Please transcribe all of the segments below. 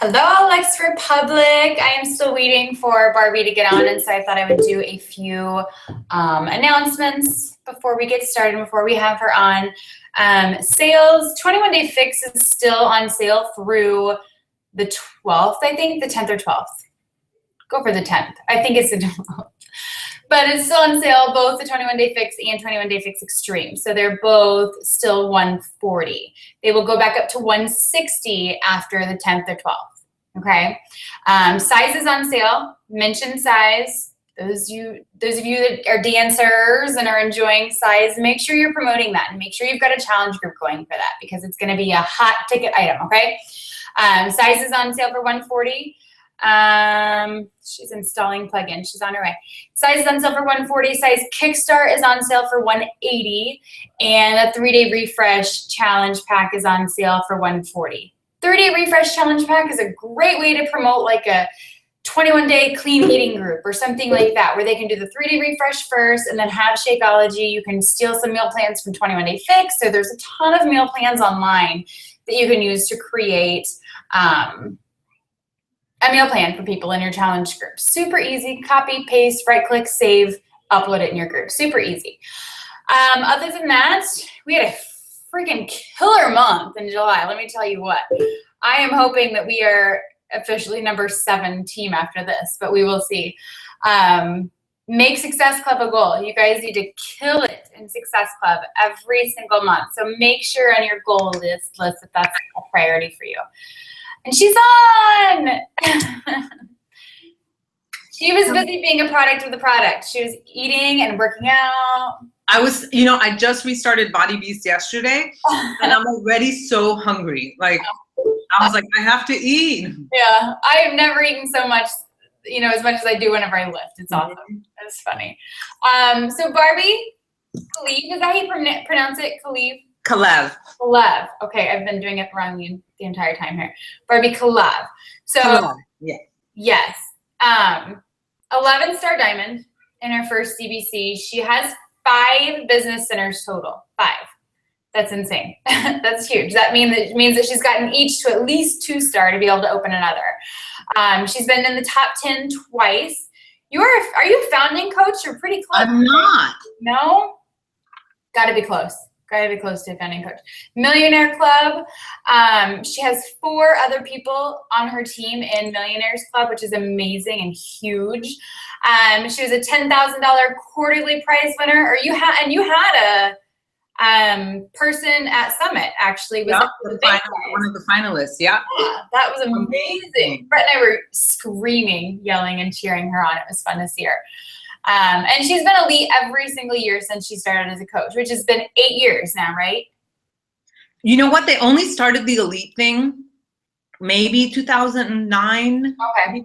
Hello, Luxe Republic. I am still waiting for Barbie to get on, and so I thought I would do a few announcements before we get started, before we have her on. Sales, 21 Day Fix is still on sale through the 12th, I think, the 10th or 12th. Go for the 10th. I think it's the 12th. But it's still on sale, both the 21 Day Fix and 21 Day Fix Extreme. So they're both still $140. They will go back up to $160 after the 10th or 12th. Okay. Sizes on sale. Mention size. Those of you that are dancers and are enjoying size, make sure you're promoting that and make sure you've got a challenge group going for that because it's going to be a hot ticket item. Okay. Sizes on sale for $140. She's installing plugin. She's on her way. Size is on sale for $140. Size Kickstart is on sale for $180. And a 3-day refresh challenge pack is on sale for $140. 30-day refresh challenge pack is a great way to promote like a 21-day clean eating group or something like that, where they can do the 3-day refresh first and then have Shakeology. You can steal some meal plans from 21 Day Fix. So there's a ton of meal plans online that you can use to create a meal plan for people in your challenge group. Super easy. Copy, paste, right-click, save, upload it in your group. Super easy. Other than that, we had a freaking killer month in July. Let me tell you what. I am hoping that we are officially number 7 team after this, but we will see. Make Success Club a goal. You guys need to kill it in Success Club every single month. So make sure on your goal list that that's a priority for you. And she's on. She was busy being a product of the product. She was eating and working out. I just restarted Body Beast yesterday, and I'm already so hungry. Like, I was like, I have to eat. Yeah, I have never eaten so much, as much as I do whenever I lift. It's awesome. It's funny. So Barbie Kalev, is that how you pronounce it? Kalev. Kalev. Okay, I've been doing it wrong the entire time here. Barbie Kalev. So, Kalev. Yeah. Yes. 11-star diamond in her first CBC. She has 5 business centers total. 5. That's insane. That's huge. That means that she's gotten each to at least 2-star to be able to open another. She's been in the top 10 twice. Are you a founding coach? You're pretty close. I'm not. No? Gotta be close. Gotta be close to a founding coach. Millionaire Club. She has 4 other people on her team in Millionaires Club, which is amazing and huge. She was a $10,000 quarterly prize winner. You had a person at Summit actually was one of the finalists. Yeah, that was amazing. Brett and I were screaming, yelling, and cheering her on. It was fun to see her. And she's been elite every single year since she started as a coach, which has been 8 years now, right? You know what? They only started the elite thing maybe 2009. Okay.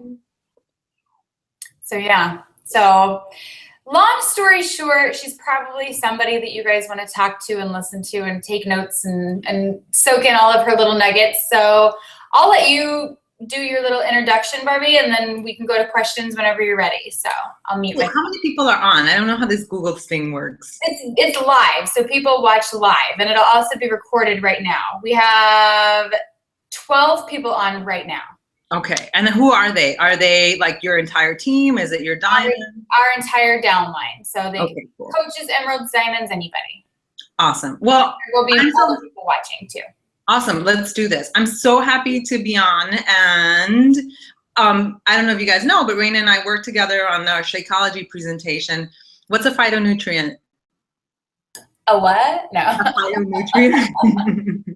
So yeah. So long story short, she's probably somebody that you guys want to talk to and listen to and take notes and soak in all of her little nuggets. So I'll let you do your little introduction, Barbie, and then we can go to questions whenever you're ready. So I'll meet with you. How many people are on? I don't know how this Google thing works. It's live, so people watch live, and it'll also be recorded right now. We have 12 people on right now. Okay, and who are they? Are they like your entire team? Is it your diamond? Our entire downline. So they cool. Coaches, emeralds, diamonds, anybody. Awesome. Well, there will be other people watching too. Awesome. Let's do this. I'm so happy to be on. And I don't know if you guys know, but Raina and I worked together on our Shakeology presentation. What's a phytonutrient? A what? No. A phytonutrient.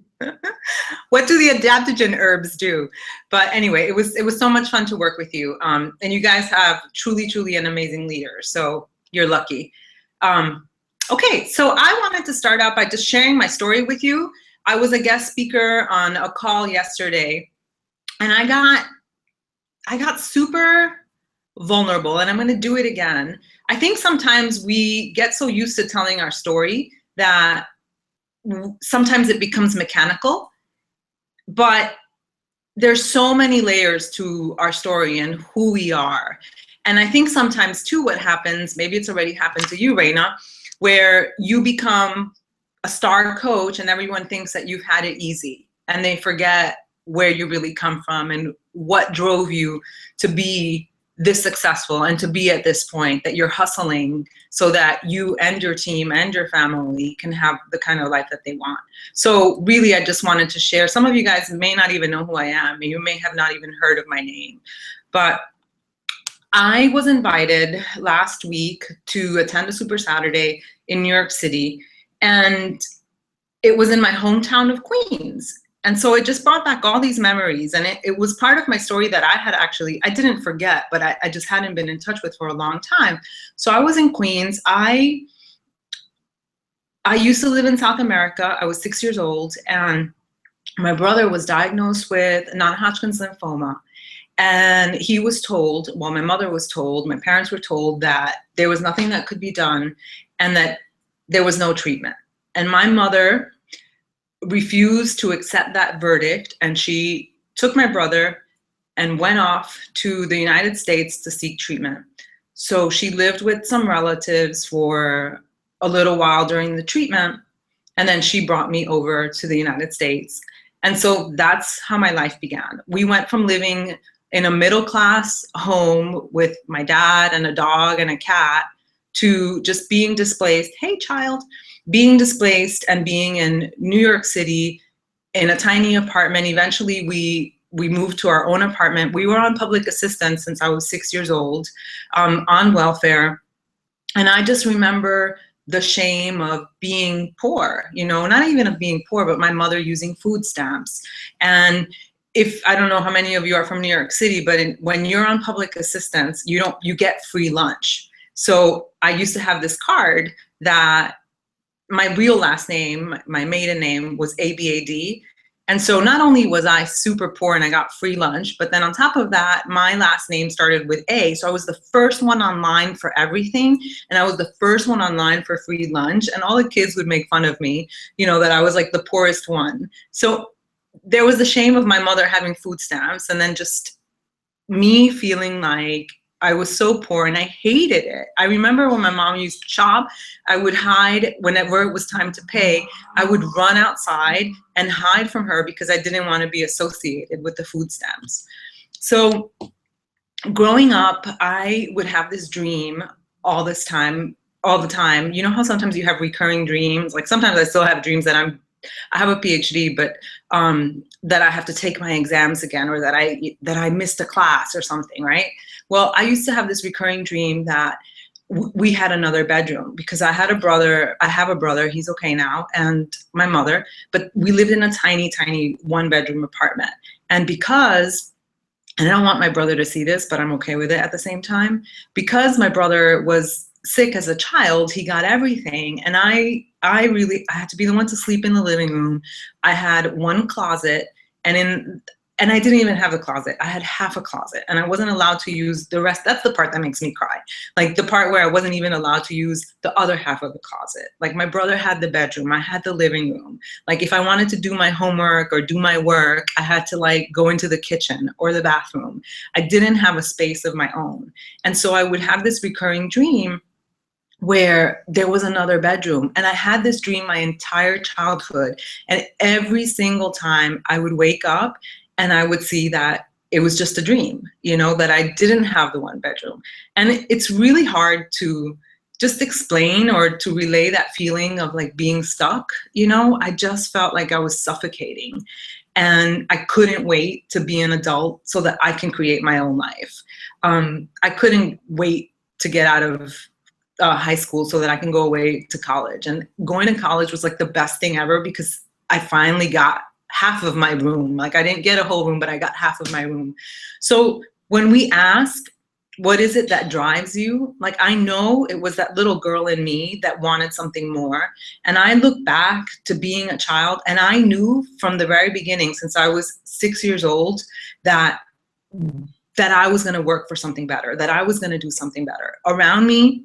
What do the adaptogen herbs do? But anyway, it was so much fun to work with you. And you guys have truly, truly an amazing leader. So you're lucky. Okay, so I wanted to start out by just sharing my story with you. I was a guest speaker on a call yesterday, and I got super vulnerable, and I'm going to do it again. I think sometimes we get so used to telling our story that sometimes it becomes mechanical, but there's so many layers to our story and who we are. And I think sometimes too what happens, maybe it's already happened to you, Raina, where you become a star coach and everyone thinks that you've had it easy, and they forget where you really come from and what drove you to be this successful and to be at this point that you're hustling so that you and your team and your family can have the kind of life that they want. So really, I just wanted to share. Some of you guys may not even know who I am. You may have not even heard of my name, but I was invited last week to attend a Super Saturday in New York City, and it was in my hometown of Queens. And so it just brought back all these memories, and it was part of my story that I didn't forget, but I just hadn't been in touch with for a long time. So I was in Queens. I used to live in South America. I was 6 years old, and my brother was diagnosed with non-Hodgkin's lymphoma. And he was told, well, my mother was told, my parents were told that there was nothing that could be done and that there was no treatment. And my mother refused to accept that verdict, and she took my brother and went off to the United States to seek treatment. So she lived with some relatives for a little while during the treatment, and then she brought me over to the United States. And so that's how my life began. We went from living in a middle-class home with my dad and a dog and a cat to just being displaced. Hey, child. Being displaced and being in New York City in a tiny apartment. Eventually we moved to our own apartment. We were on public assistance since I was 6 years old, on welfare. And I just remember the shame of being poor, not even of being poor, but my mother using food stamps. And I don't know how many of you are from New York City, but when you're on public assistance, you get free lunch. So I used to have this card that my real last name, my maiden name, was ABAD. And so not only was I super poor and I got free lunch, but then on top of that, my last name started with A. So I was the first one online for everything. And I was the first one online for free lunch. And all the kids would make fun of me, that I was like the poorest one. So there was the shame of my mother having food stamps, and then just me feeling like I was so poor and I hated it. I remember when my mom used to shop, I would hide whenever it was time to pay. I would run outside and hide from her because I didn't want to be associated with the food stamps. So growing up, I would have this dream all the time. You know how sometimes you have recurring dreams? Like sometimes I still have dreams that I have a PhD, but that I have to take my exams again, or that I missed a class or something, right? Well, I used to have this recurring dream that we had another bedroom, because I have a brother, he's okay now, and my mother, but we lived in a tiny, tiny 1-bedroom apartment. And and I don't want my brother to see this, but I'm okay with it at the same time, because my brother was sick as a child, he got everything. And I had to be the one to sleep in the living room. I had one closet, and I didn't even have a closet. I had half a closet, and I wasn't allowed to use the rest. That's the part that makes me cry. Like the part where I wasn't even allowed to use the other half of the closet. Like my brother had the bedroom, I had the living room. Like if I wanted to do my homework or do my work, I had to go into the kitchen or the bathroom. I didn't have a space of my own. And so I would have this recurring dream where there was another bedroom. And I had this dream my entire childhood. And every single time I would wake up and I would see that it was just a dream, that I didn't have the 1 bedroom. And it's really hard to just explain or to relay that feeling of being stuck. I just felt like I was suffocating, and I couldn't wait to be an adult so that I can create my own life. I couldn't wait to get out of high school so that I can go away to college. And going to college was the best thing ever, because I finally got half of my room. I didn't get a whole room, but I got half of my room. So when we ask, what is it that drives you? I know it was that little girl in me that wanted something more. And I look back to being a child, and I knew from the very beginning, since I was 6 years old, that I was going to work for something better, that I was going to do something better. Around me,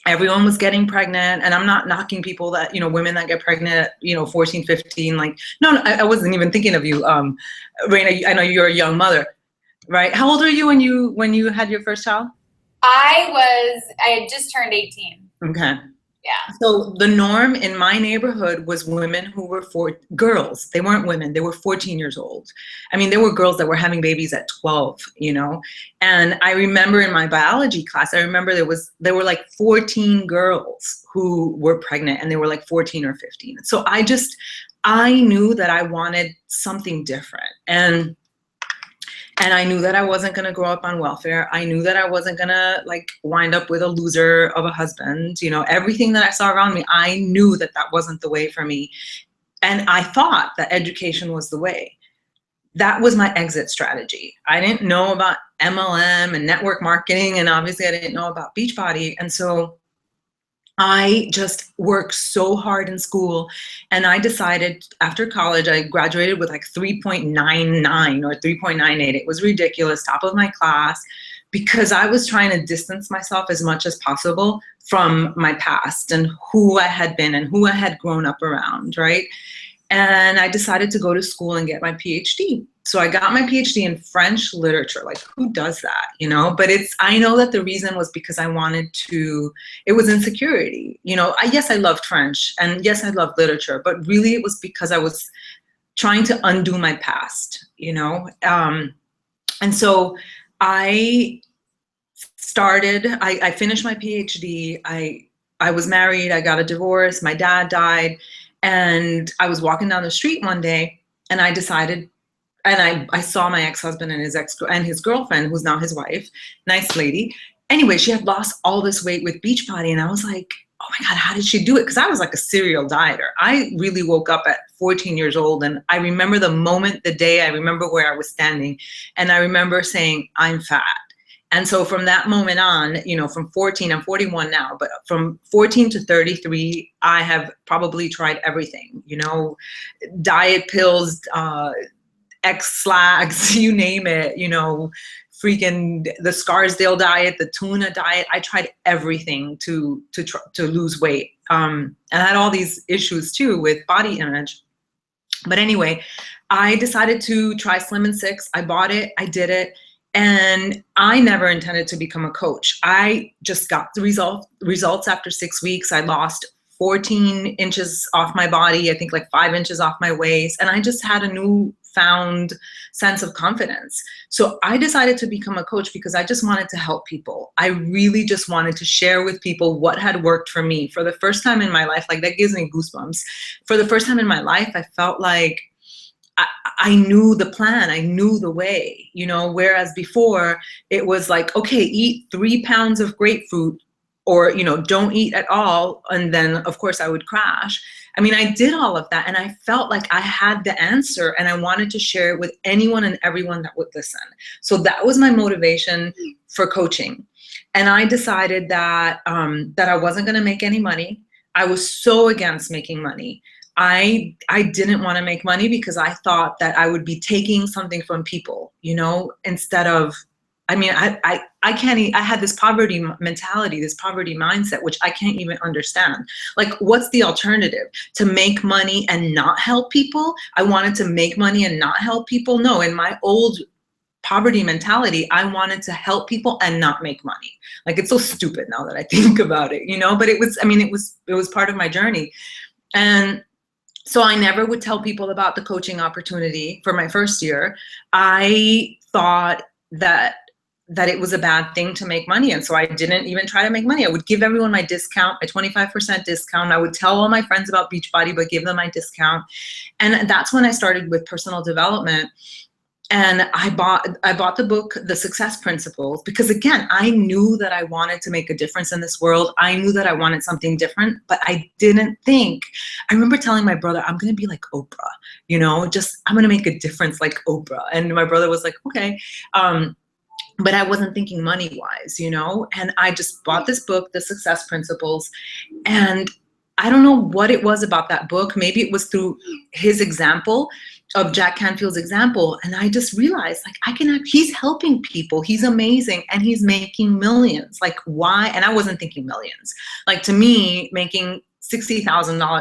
everyone was getting pregnant, and I'm not knocking people that, women that get pregnant at, 14, 15, no, I wasn't even thinking of you. Raina, I know you're a young mother, right? How old were you when you had your first child? I had just turned 18. Okay. Yeah. So the norm in my neighborhood was women who were girls. They weren't women. They were 14 years old. I mean, there were girls that were having babies at 12, you know? And I remember in my biology class, I remember there were like 14 girls who were pregnant, and they were like 14 or 15. So I knew that I wanted something different. And I knew that I wasn't going to grow up on welfare. I knew that I wasn't going to like wind up with a loser of a husband. You know, everything that I saw around me, I knew that that wasn't the way for me. And I thought that education was the way. That was my exit strategy. I didn't know about MLM and network marketing. And obviously I didn't know about Beachbody. And so I just worked so hard in school, and I decided after college, I graduated with like 3.99 or 3.98. It was ridiculous, top of my class, because I was trying to distance myself as much as possible from my past and who I had been and who I had grown up around, right? And I decided to go to school and get my PhD. So I got my PhD in French literature. Like, who does that, you know? But I know that the reason was because I wanted to, it was insecurity. You know, yes, I loved French, and yes, I loved literature, but really it was because I was trying to undo my past, you know? And so I finished my PhD. I was married, I got a divorce, my dad died, and I was walking down the street one day, and I decided, and I saw my ex-husband and his girlfriend, who's now his wife, nice lady. Anyway, she had lost all this weight with Beachbody, and I was like, oh my God, how did she do it? Because I was like a serial dieter. I really woke up at 14 years old, and I remember the moment, the day, I remember where I was standing, and I remember saying, I'm fat. And so from that moment on, you know, from 14, I'm 41 now, but from 14 to 33, I have probably tried everything, you know, diet pills, X-Slags, you name it, you know, freaking the Scarsdale diet, the tuna diet. I tried everything to lose weight. And I had all these issues too with body image. But anyway, I decided to try Slim in 6. I bought it, I did it. And I never intended to become a coach. I just got the results after 6 weeks. I lost 14 inches off my body, I think like 5 inches off my waist. And I just had a newfound sense of confidence. So I decided to become a coach because I just wanted to help people. I really just wanted to share with people what had worked for me. For the first time in my life, like that gives me goosebumps. For the first time in my life, I felt like I knew the plan, I knew the way, you know, whereas before it was like, okay, eat 3 pounds of grapefruit, or, you know, don't eat at all. And then of course I would crash. I mean, I did all of that, and I felt like I had the answer, and I wanted to share it with anyone and everyone that would listen. So that was my motivation for coaching. And I decided that, that I wasn't gonna make any money. I was so against making money. I didn't want to make money because I thought that I would be taking something from people, you know, instead of, I mean, I had this poverty mentality, this poverty mindset, which I can't even understand. Like, what's the alternative? To make money and not help people? I wanted to make money and not help people? No, in my old poverty mentality, I wanted to help people and not make money. Like, it's so stupid now that I think about it, you know, but it was, I mean, it was part of my journey. And so I never would tell people about the coaching opportunity for my first year. I thought that it was a bad thing to make money. And so I didn't even try to make money. I would give everyone my discount, my 25% discount. I would tell all my friends about Beachbody, but give them my discount. And that's when I started with personal development. And I bought the book, The Success Principles, because again, I knew that I wanted to make a difference in this world. I knew that I wanted something different, but I didn't think, I remember telling my brother, I'm going to be like Oprah, you know, just, I'm going to make a difference like Oprah. And my brother was like, okay. But I wasn't thinking money wise, you know, and I just bought this book, The Success Principles. And I don't know what it was about that book. Maybe it was through his example of Jack Canfield's example. And I just realized, like, he's helping people. He's amazing. And he's making millions. Like, why? And I wasn't thinking millions. Like, to me, making $60,000,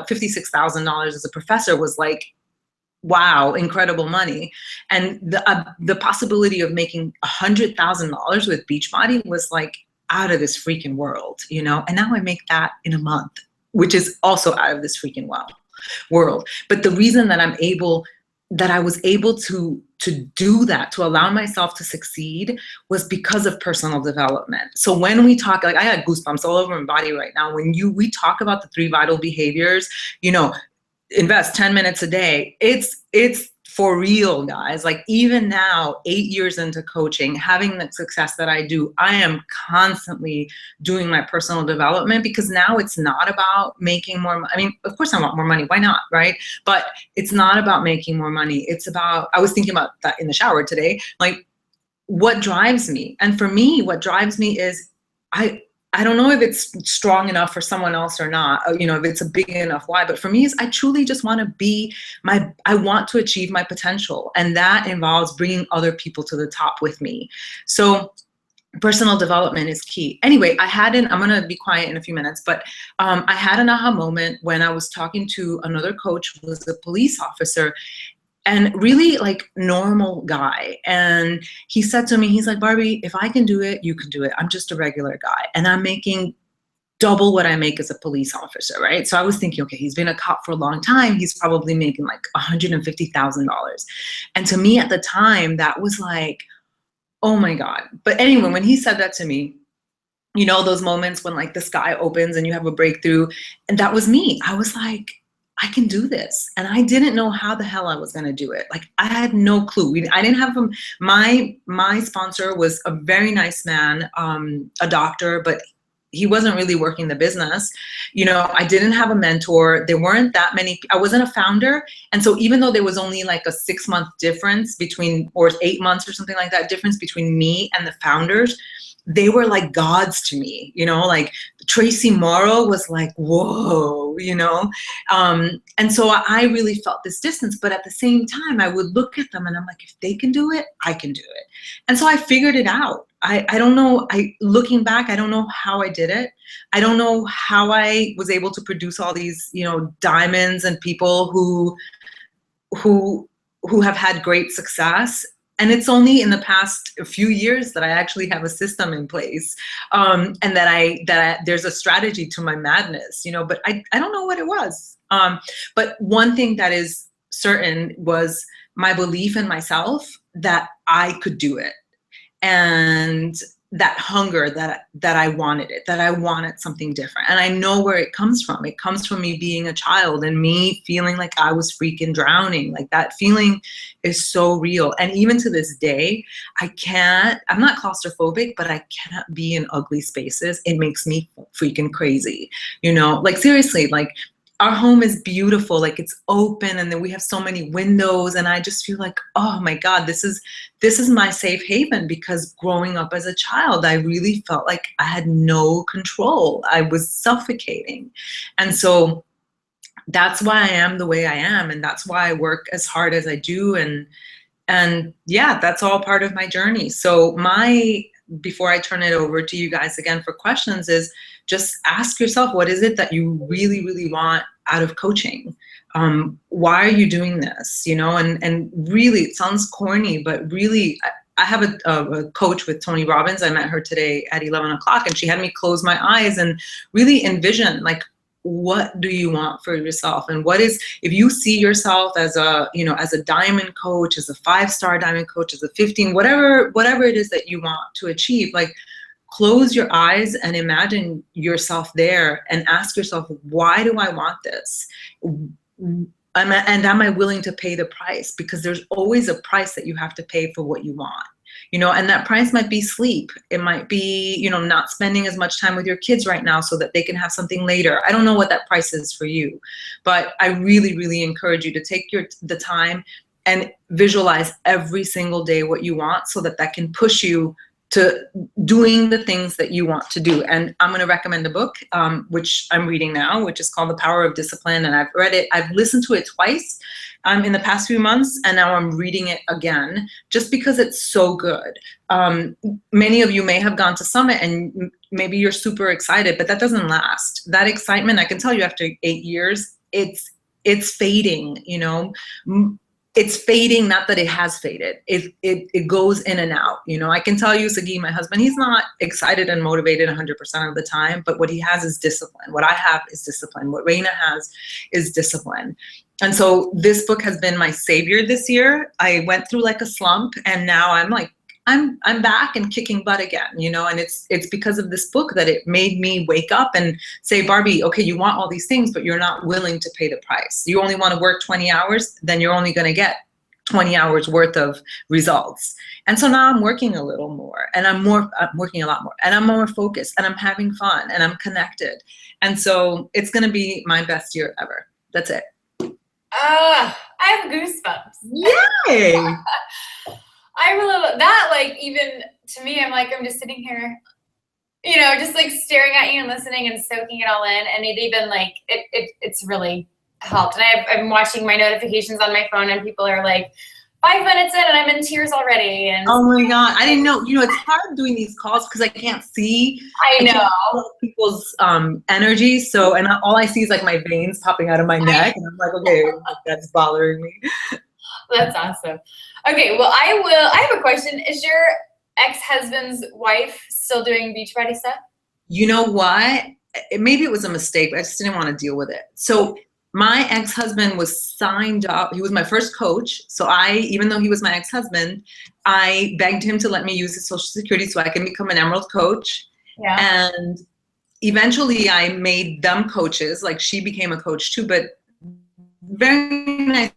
$56,000 as a professor was like, wow, incredible money. And the possibility of making $100,000 with Beachbody was like out of this freaking world, you know? And now I make that in a month. which is also out of this freaking world. But the reason that I was able to do that, to allow myself to succeed, was because of personal development. So when we talk, like, I got goosebumps all over my body right now. When we talk about the 3 vital behaviors, you know, invest 10 minutes a day. It's for real, guys. Like, even now, 8 years into coaching, having the success that I do, I am constantly doing my personal development, because now it's not about making more money. I mean, of course I want more money. Why not, right? But it's not about making more money. It's about, I was thinking about that in the shower today, like, what drives me? And for me, what drives me is, I don't know if it's strong enough for someone else or not, you know, if it's a big enough why, but for me is, I truly just want to be I want to achieve my potential. And that involves bringing other people to the top with me. So personal development is key. Anyway, I'm going to be quiet in a few minutes, but I had an aha moment when I was talking to another coach who was a police officer, and really, like, normal guy. And he said to me, he's like, Barbie, if I can do it, you can do it. I'm just a regular guy, and I'm making double what I make as a police officer, right? So I was thinking, okay, he's been a cop for a long time. He's probably making like $150,000. And to me at the time, that was like, oh my God. But anyway, when he said that to me, you know, those moments when, like, the sky opens and you have a breakthrough, and that was me. I was like, I can do this. And I didn't know how the hell I was going to do it. Like, I had no clue. I didn't have my sponsor was a very nice man, a doctor, but he wasn't really working the business. You know, I didn't have a mentor. There weren't that many. I wasn't a founder. And so even though there was only like a 6-month difference between, or 8 months or something like that, difference between me and the founders, they were like gods to me, you know, like Tracy Morrow was like, whoa, you know? And so I really felt this distance, but at the same time, I would look at them and I'm like, if they can do it, I can do it. And so I figured it out. I don't know, looking back, I don't know how I did it. I don't know how I was able to produce all these, you know, diamonds and people who have had great success. And it's only in the past few years that I actually have a system in place, and that there's a strategy to my madness, you know, but I don't know what it was. But one thing that is certain was my belief in myself that I could do it. And that hunger that I wanted it, that I wanted something different. And I know where it comes from. It comes from me being a child and me feeling like I was freaking drowning. Like, that feeling is so real. And even to this day, I'm not claustrophobic, but I can't be in ugly spaces. It makes me freaking crazy. You know, like, seriously, like, our home is beautiful, like, it's open, and then we have so many windows, and I just feel like, oh my God, this is my safe haven, because growing up as a child, I really felt like I had no control. I was suffocating. And so that's why I am the way I am, and that's why I work as hard as I do, and yeah, that's all part of my journey. So before I turn it over to you guys again for questions, is just ask yourself, what is it that you really, really want out of coaching? Why are you doing this? You know, and really, it sounds corny, but really, I have a coach with Tony Robbins. I met her today at 11 o'clock, and she had me close my eyes and really envision, like, what do you want for yourself? And what is, if you see yourself as a, you know, as a diamond coach, as a 5-star diamond coach, as a 15, whatever it is that you want to achieve, like, close your eyes and imagine yourself there and ask yourself, why do I want this? And am I willing to pay the price? Because there's always a price that you have to pay for what you want. You know, and that price might be sleep. It might be, you know, not spending as much time with your kids right now so that they can have something later. I don't know what that price is for you, but I really, really encourage you to take the time and visualize every single day what you want, so that can push you to doing the things that you want to do. And I'm going to recommend a book, which I'm reading now, which is called The Power of Discipline. And I've read it, I've listened to it twice in the past few months, and now I'm reading it again just because it's so good. Many of you may have gone to Summit and maybe you're super excited, but that doesn't last. That excitement, I can tell you after 8 years, it's fading, you know. it's fading, not that it has faded. It goes in and out. You know, I can tell you, Sagi, my husband, he's not excited and motivated 100% of the time, but what he has is discipline. What I have is discipline. What Reina has is discipline. And so this book has been my savior this year. I went through like a slump, and now I'm like, I'm back and kicking butt again, you know, and it's because of this book that it made me wake up and say, Barbie, okay, you want all these things, but you're not willing to pay the price. You only want to work 20 hours, then you're only going to get 20 hours worth of results. And so now I'm working a little more, and I'm working a lot more, and I'm more focused, and I'm having fun, and I'm connected. And so it's going to be my best year ever. That's it. I have goosebumps. Yay! I really love that. Like, even to me, I'm just sitting here, you know, just like staring at you and listening and soaking it all in. And it even like, it's really helped. And I'm watching my notifications on my phone, and people are like 5 minutes in and I'm in tears already. And oh my God, I didn't know, you know, it's hard doing these calls because I can't see people's energy. So, and all I see is like my veins popping out of my neck. And I'm like, okay, that's bothering me. That's awesome. Okay, well, I have a question. Is your ex-husband's wife still doing Beachbody stuff? You know what? Maybe it was a mistake, but I just didn't want to deal with it. So my ex-husband was signed up. He was my first coach. So even though he was my ex-husband, I begged him to let me use his Social Security so I can become an Emerald coach. Yeah. And eventually I made them coaches. Like, she became a coach too, but very nice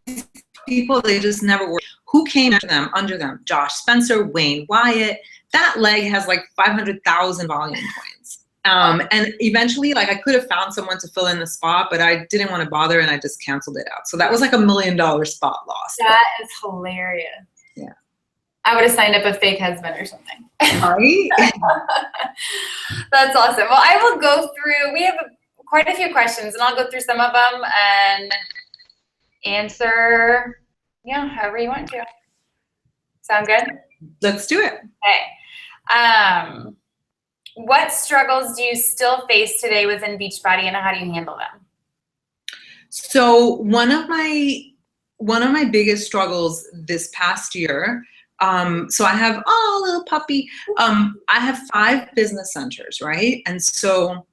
people, they just never worked. Who came under them? Josh Spencer, Wayne Wyatt. That leg has like 500,000 volume points. And eventually, like, I could have found someone to fill in the spot, but I didn't want to bother, and I just canceled it out. So that was like $1 million spot loss. That is hilarious. Yeah. I would have signed up a fake husband or something. Right? That's awesome. Well, I will go through, we have quite a few questions, and I'll go through some of them and answer, however you want to. Sound good? Let's do it. Okay. What struggles do you still face today within Beachbody, and how do you handle them? So one of my biggest struggles this past year, so I have, little puppy, I have 5 business centers, right? And so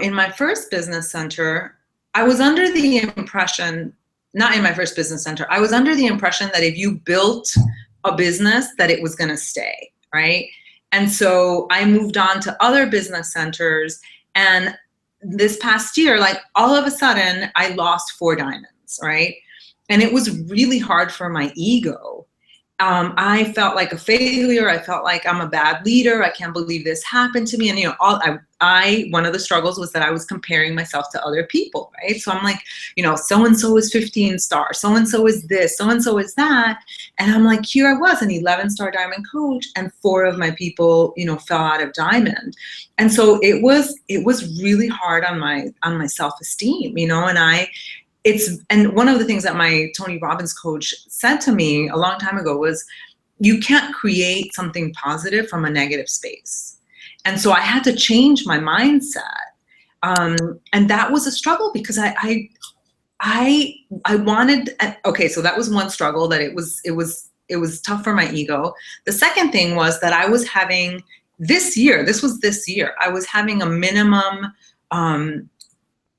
in my first business center, I was under the impression, not in my first business center, I was under the impression that if you built a business, that it was going to stay, right? And so I moved on to other business centers, and this past year, like, all of a sudden I lost 4 diamonds, right? And it was really hard for my ego. I felt like a failure. I felt like I'm a bad leader. I can't believe this happened to me. And, you know, one of the struggles was that I was comparing myself to other people, right? So I'm like, you know, so-and-so is 15 stars, so-and-so is this, so-and-so is that. And I'm like, here I was, an 11-star diamond coach, and 4 of my people, you know, fell out of diamond. And so it was really hard on my self-esteem, you know, and one of the things that my Tony Robbins coach said to me a long time ago was, you can't create something positive from a negative space. And so I had to change my mindset. And that was a struggle because I wanted, okay, so that was one struggle, that it was tough for my ego. The second thing was that I was having this year, I was having a minimum,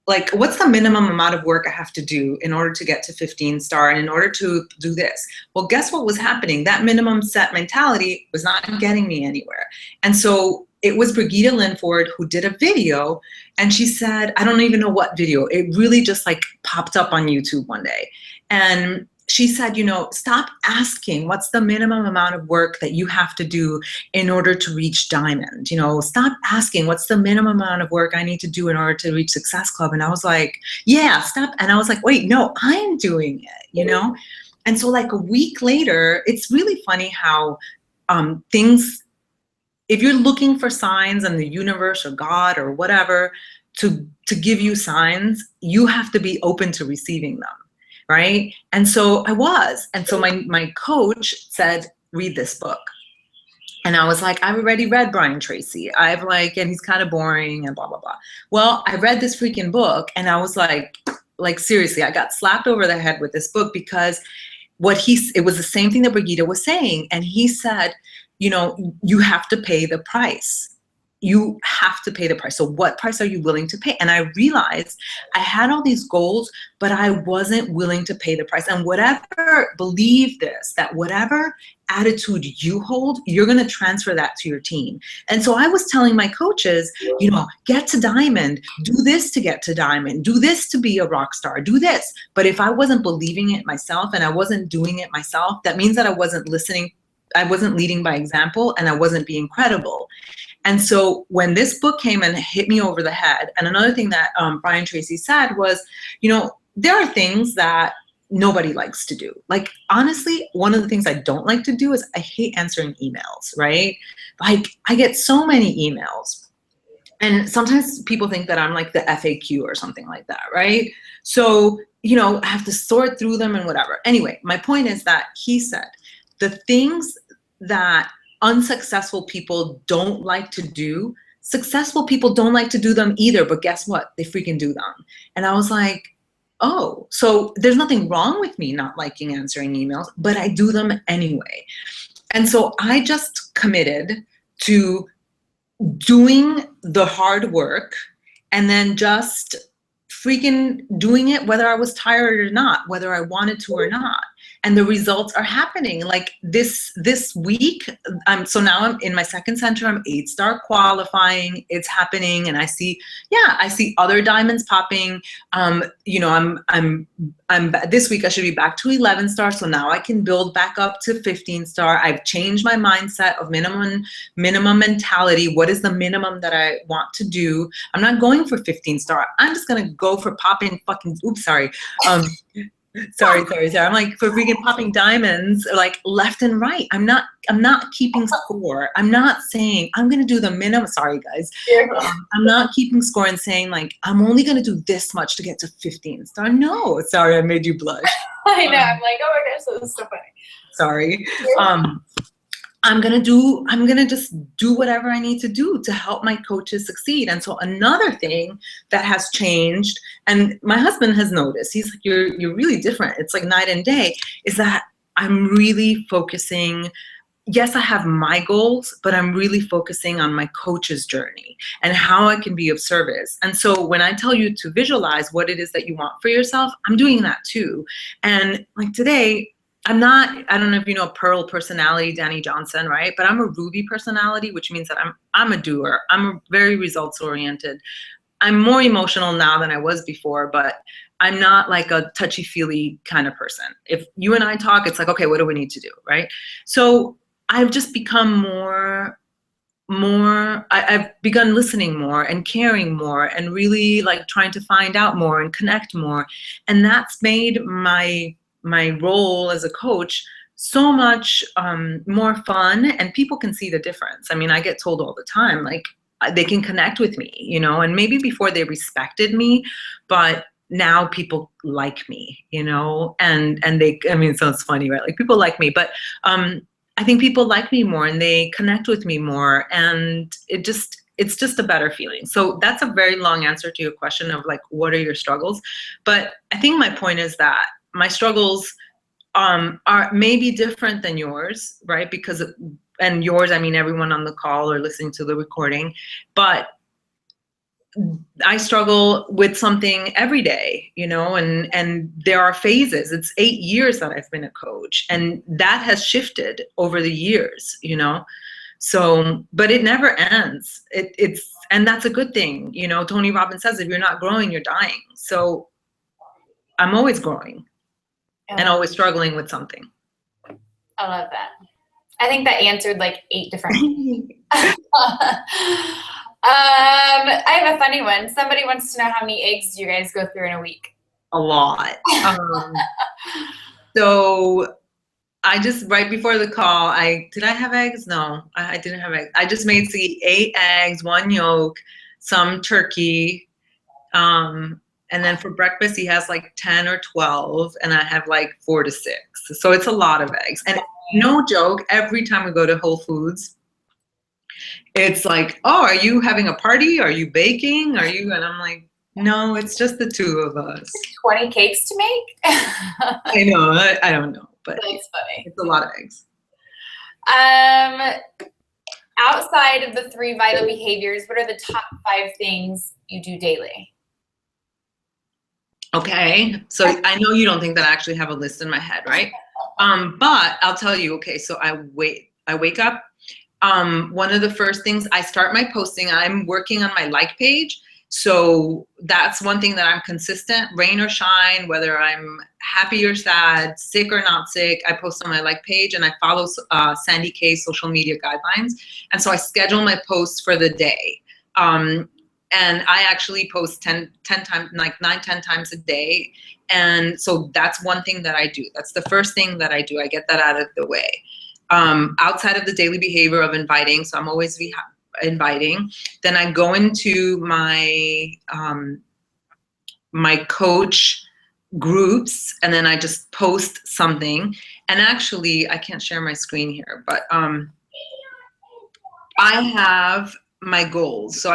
like, what's the minimum amount of work I have to do in order to get to 15-star and in order to do this? Well, guess what was happening? That minimum set mentality was not getting me anywhere. And so it was Brigitte Linford who did a video, and she said, I don't even know what video, it really just like popped up on YouTube one day. And she said, you know, stop asking what's the minimum amount of work that you have to do in order to reach diamond. You know, stop asking what's the minimum amount of work I need to do in order to reach Success Club. And I was like, yeah, stop. And I was like, wait, no, I'm doing it, you know? And so like a week later, it's really funny how things, if you're looking for signs in the universe or God or whatever to give you signs, you have to be open to receiving them. Right? And so I was. And so my coach said, read this book. And I was like, I've already read Brian Tracy. And he's kind of boring and blah, blah, blah. Well, I read this freaking book, and I was like seriously, I got slapped over the head with this book because it was the same thing that Brigitte was saying. And he said, you know, you have to pay the price. You have to pay the price. So what price are you willing to pay? And I realized I had all these goals, but I wasn't willing to pay the price. And believe this, that whatever attitude you hold, you're going to transfer that to your team. And so I was telling my coaches, you know, get to diamond, do this to get to diamond, do this to be a rock star, do this. But if I wasn't believing it myself and I wasn't doing it myself, that means that I wasn't listening. I wasn't leading by example, and I wasn't being credible. And so when this book came and hit me over the head, and another thing that Brian Tracy said was, you know, there are things that nobody likes to do. Like, honestly, one of the things I don't like to do is I hate answering emails, right? Like, I get so many emails. And sometimes people think that I'm like the FAQ or something like that, right? So, you know, I have to sort through them and whatever. Anyway, my point is that he said, the things that unsuccessful people don't like to do, successful people don't like to do them either, but guess what? They freaking do them. And I was like, oh, so there's nothing wrong with me not liking answering emails, but I do them anyway. And so I just committed to doing the hard work and then just freaking doing it, whether I was tired or not, whether I wanted to or not. And the results are happening. Like this week, so now I'm in my second center, I'm 8-star qualifying, it's happening. And I see other diamonds popping. You know, I'm this week I should be back to 11-star. So now I can build back up to 15-star. I've changed my mindset of minimum mentality. What is the minimum that I want to do? I'm not going for 15-star. I'm just going to go for popping fucking, sorry. Sorry. I'm like for freaking popping diamonds like left and right. I'm not keeping score. I'm not saying I'm going to do the minimum. Sorry, guys. I'm not keeping score and saying like, I'm only going to do this much to get to 15-star. No, sorry. I made you blush. I know. I'm like, oh my gosh, this is so funny. Sorry. I'm going to just do whatever I need to do to help my coaches succeed. And so another thing that has changed, and my husband has noticed, he's like, you're really different. It's like night and day, is that I'm really focusing. Yes, I have my goals, but I'm really focusing on my coach's journey and how I can be of service. And so when I tell you to visualize what it is that you want for yourself, I'm doing that too. And like today, I don't know if you know Pearl personality, Danny Johnson, right? But I'm a Ruby personality, which means that I'm a doer. I'm very results oriented. I'm more emotional now than I was before, but I'm not like a touchy-feely kind of person. If you and I talk, it's like, okay, what do we need to do, right? So I've just become I've begun listening more and caring more and really like trying to find out more and connect more. And that's made my role as a coach so much more fun, and people can see the difference. I mean, I get told all the time, like they can connect with me, you know, and maybe before they respected me, but now people like me, you know, and they, I mean, it sounds funny, right? Like people like me, but I think people like me more and they connect with me more, and it's just a better feeling. So that's a very long answer to your question of like, what are your struggles? But I think my point is that my struggles are maybe different than yours, right? Because, and yours, I mean, everyone on the call or listening to the recording, but I struggle with something every day, you know, and there are phases. It's 8 years that I've been a coach, and that has shifted over the years, you know? So, but it never ends. And that's a good thing. You know, Tony Robbins says, if you're not growing, you're dying. So I'm always growing. And always struggling with something. I love that. I think that answered like 8 different. I have a funny one. Somebody wants to know how many eggs do you guys go through in a week? A lot. So I just, right before the call, did I have eggs? No, I didn't have eggs. I just made 8 eggs, 1 yolk, some turkey, and then for breakfast, he has like 10 or 12, and I have like 4 to 6. So it's a lot of eggs. And no joke, every time we go to Whole Foods, it's like, oh, are you having a party? Are you baking? And I'm like, no, it's just the 2 of us. 20 cakes to make? I know, I don't know. but That's funny. it's a lot of eggs. Outside of the 3 vital behaviors, what are the top 5 things you do daily? Okay, so I know you don't think that I actually have a list in my head, right? But I'll tell you, okay, so I wake up. One of the first things, I start my posting, I'm working on my like page. So that's one thing that I'm consistent, rain or shine, whether I'm happy or sad, sick or not sick, I post on my like page, and I follow Sandy K's social media guidelines. And so I schedule my posts for the day. And I actually post 10 times, like 9-10 times a day. And so that's one thing that I do. That's the first thing that I do. I get that out of the way. Outside of the daily behavior of inviting, so I'm always inviting. Then I go into my my coach groups, and then I just post something. And actually, I can't share my screen here, but I have my goals. So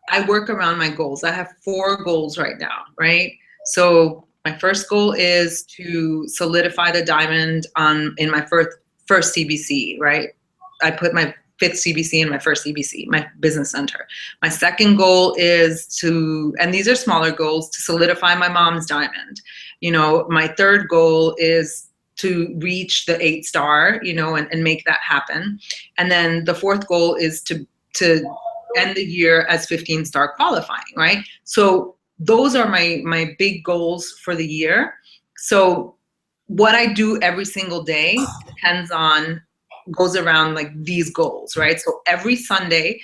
I work around my goals. I have 4 goals right now, right? So my first goal is to solidify the diamond in my first CBC, right? I put my 5th CBC in my first CBC, my business center. My second goal is to, and these are smaller goals, to solidify my mom's diamond. You know, my third goal is to reach the 8-star, you know, and make that happen. And then the 4th goal is to end the year as 15-star qualifying, right? So those are my big goals for the year. So what I do every single day goes around like these goals, right? So every Sunday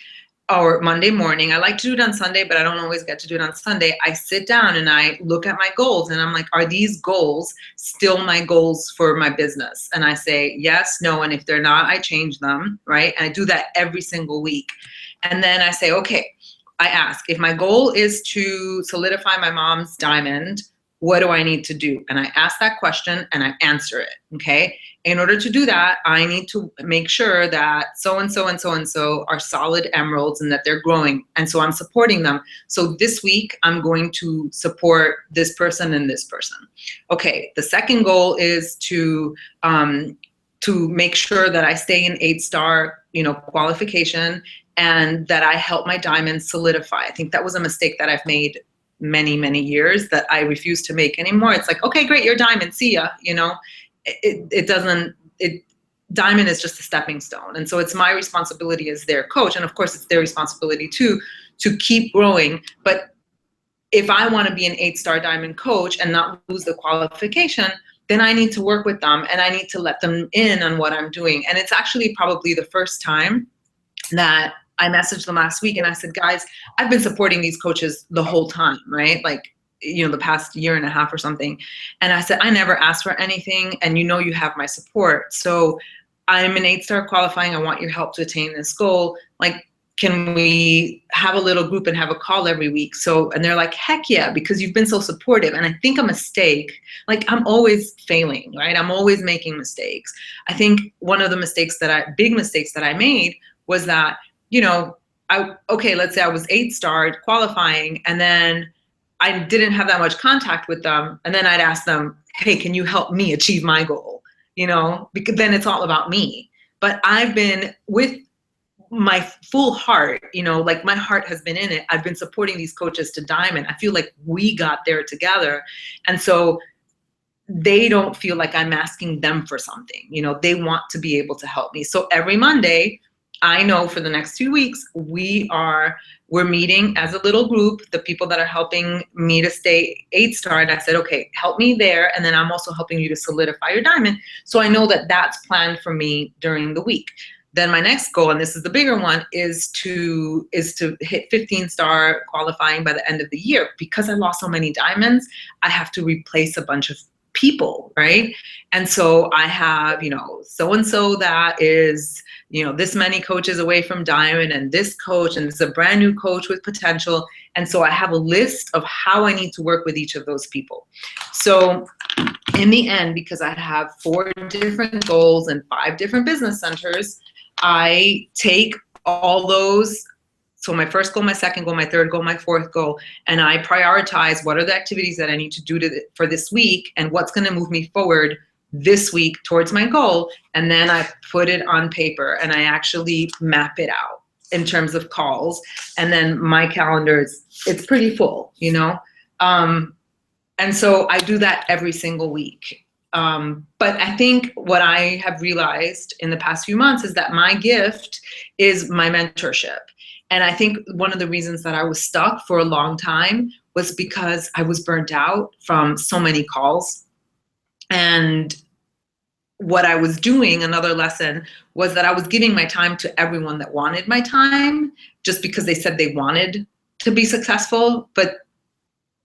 or Monday morning, I like to do it on Sunday, but I don't always get to do it on Sunday. I sit down and I look at my goals, and I'm like, are these goals still my goals for my business? And I say yes, no, and if they're not, I change them, right? And I do that every single week. And then I say, okay, I ask, if my goal is to solidify my mom's diamond, what do I need to do? And I ask that question and I answer it, okay? In order to do that, I need to make sure that so-and-so and so-and-so are solid emeralds and that they're growing. And so I'm supporting them. So this week, I'm going to support this person and this person. Okay, the second goal is to make sure that I stay in 8-star, you know, qualification, and that I help my diamonds solidify. I think that was a mistake that I've made many years that I refuse to make anymore. It's like, okay, great, you're diamond, see ya, you know. Diamond is just a stepping stone. And so it's my responsibility as their coach. And of course it's their responsibility too, to keep growing. But if I want to be an 8-star diamond coach and not lose the qualification, then I need to work with them and I need to let them in on what I'm doing. And it's actually probably the first time that I messaged them last week and I said, guys, I've been supporting these coaches the whole time, right? Like, you know, the past year and a half or something. And I said, I never asked for anything, and you know you have my support. So I'm an 8-star qualifying. I want your help to attain this goal. Like, can we have a little group and have a call every week? So, and they're like, heck yeah, because you've been so supportive. And I think a mistake, like I'm always failing, right? I'm always making mistakes. I think one of the big mistakes that I made was that, you know, let's say I was 8-star qualifying, and then I didn't have that much contact with them. And then I'd ask them, hey, can you help me achieve my goal? You know, because then it's all about me. But I've been with my full heart, you know, like my heart has been in it. I've been supporting these coaches to diamond. I feel like we got there together. And so they don't feel like I'm asking them for something. You know, they want to be able to help me. So every Monday, I know for the next 2 weeks, we're meeting as a little group, the people that are helping me to stay 8-star. And I said, okay, help me there. And then I'm also helping you to solidify your diamond. So I know that that's planned for me during the week. Then my next goal, and this is the bigger one, is to hit 15-star qualifying by the end of the year. Because I lost so many diamonds, I have to replace a bunch of people, right? And so I have, you know, so-and-so that is, you know, this many coaches away from diamond, and this coach, and this is a brand new coach with potential. And so I have a list of how I need to work with each of those people. So in the end, because I have 4 different goals and 5 different business centers, I take all those. So my first goal, my second goal, my third goal, my 4th goal, and I prioritize what are the activities that I need to do for this week and what's going to move me forward this week towards my goal, and then I put it on paper and I actually map it out in terms of calls. And then my calendar it's pretty full, you know? And so I do that every single week. But I think what I have realized in the past few months is that my gift is my mentorship. And I think one of the reasons that I was stuck for a long time was because I was burnt out from so many calls. And what I was doing, another lesson, was that I was giving my time to everyone that wanted my time just because they said they wanted to be successful, but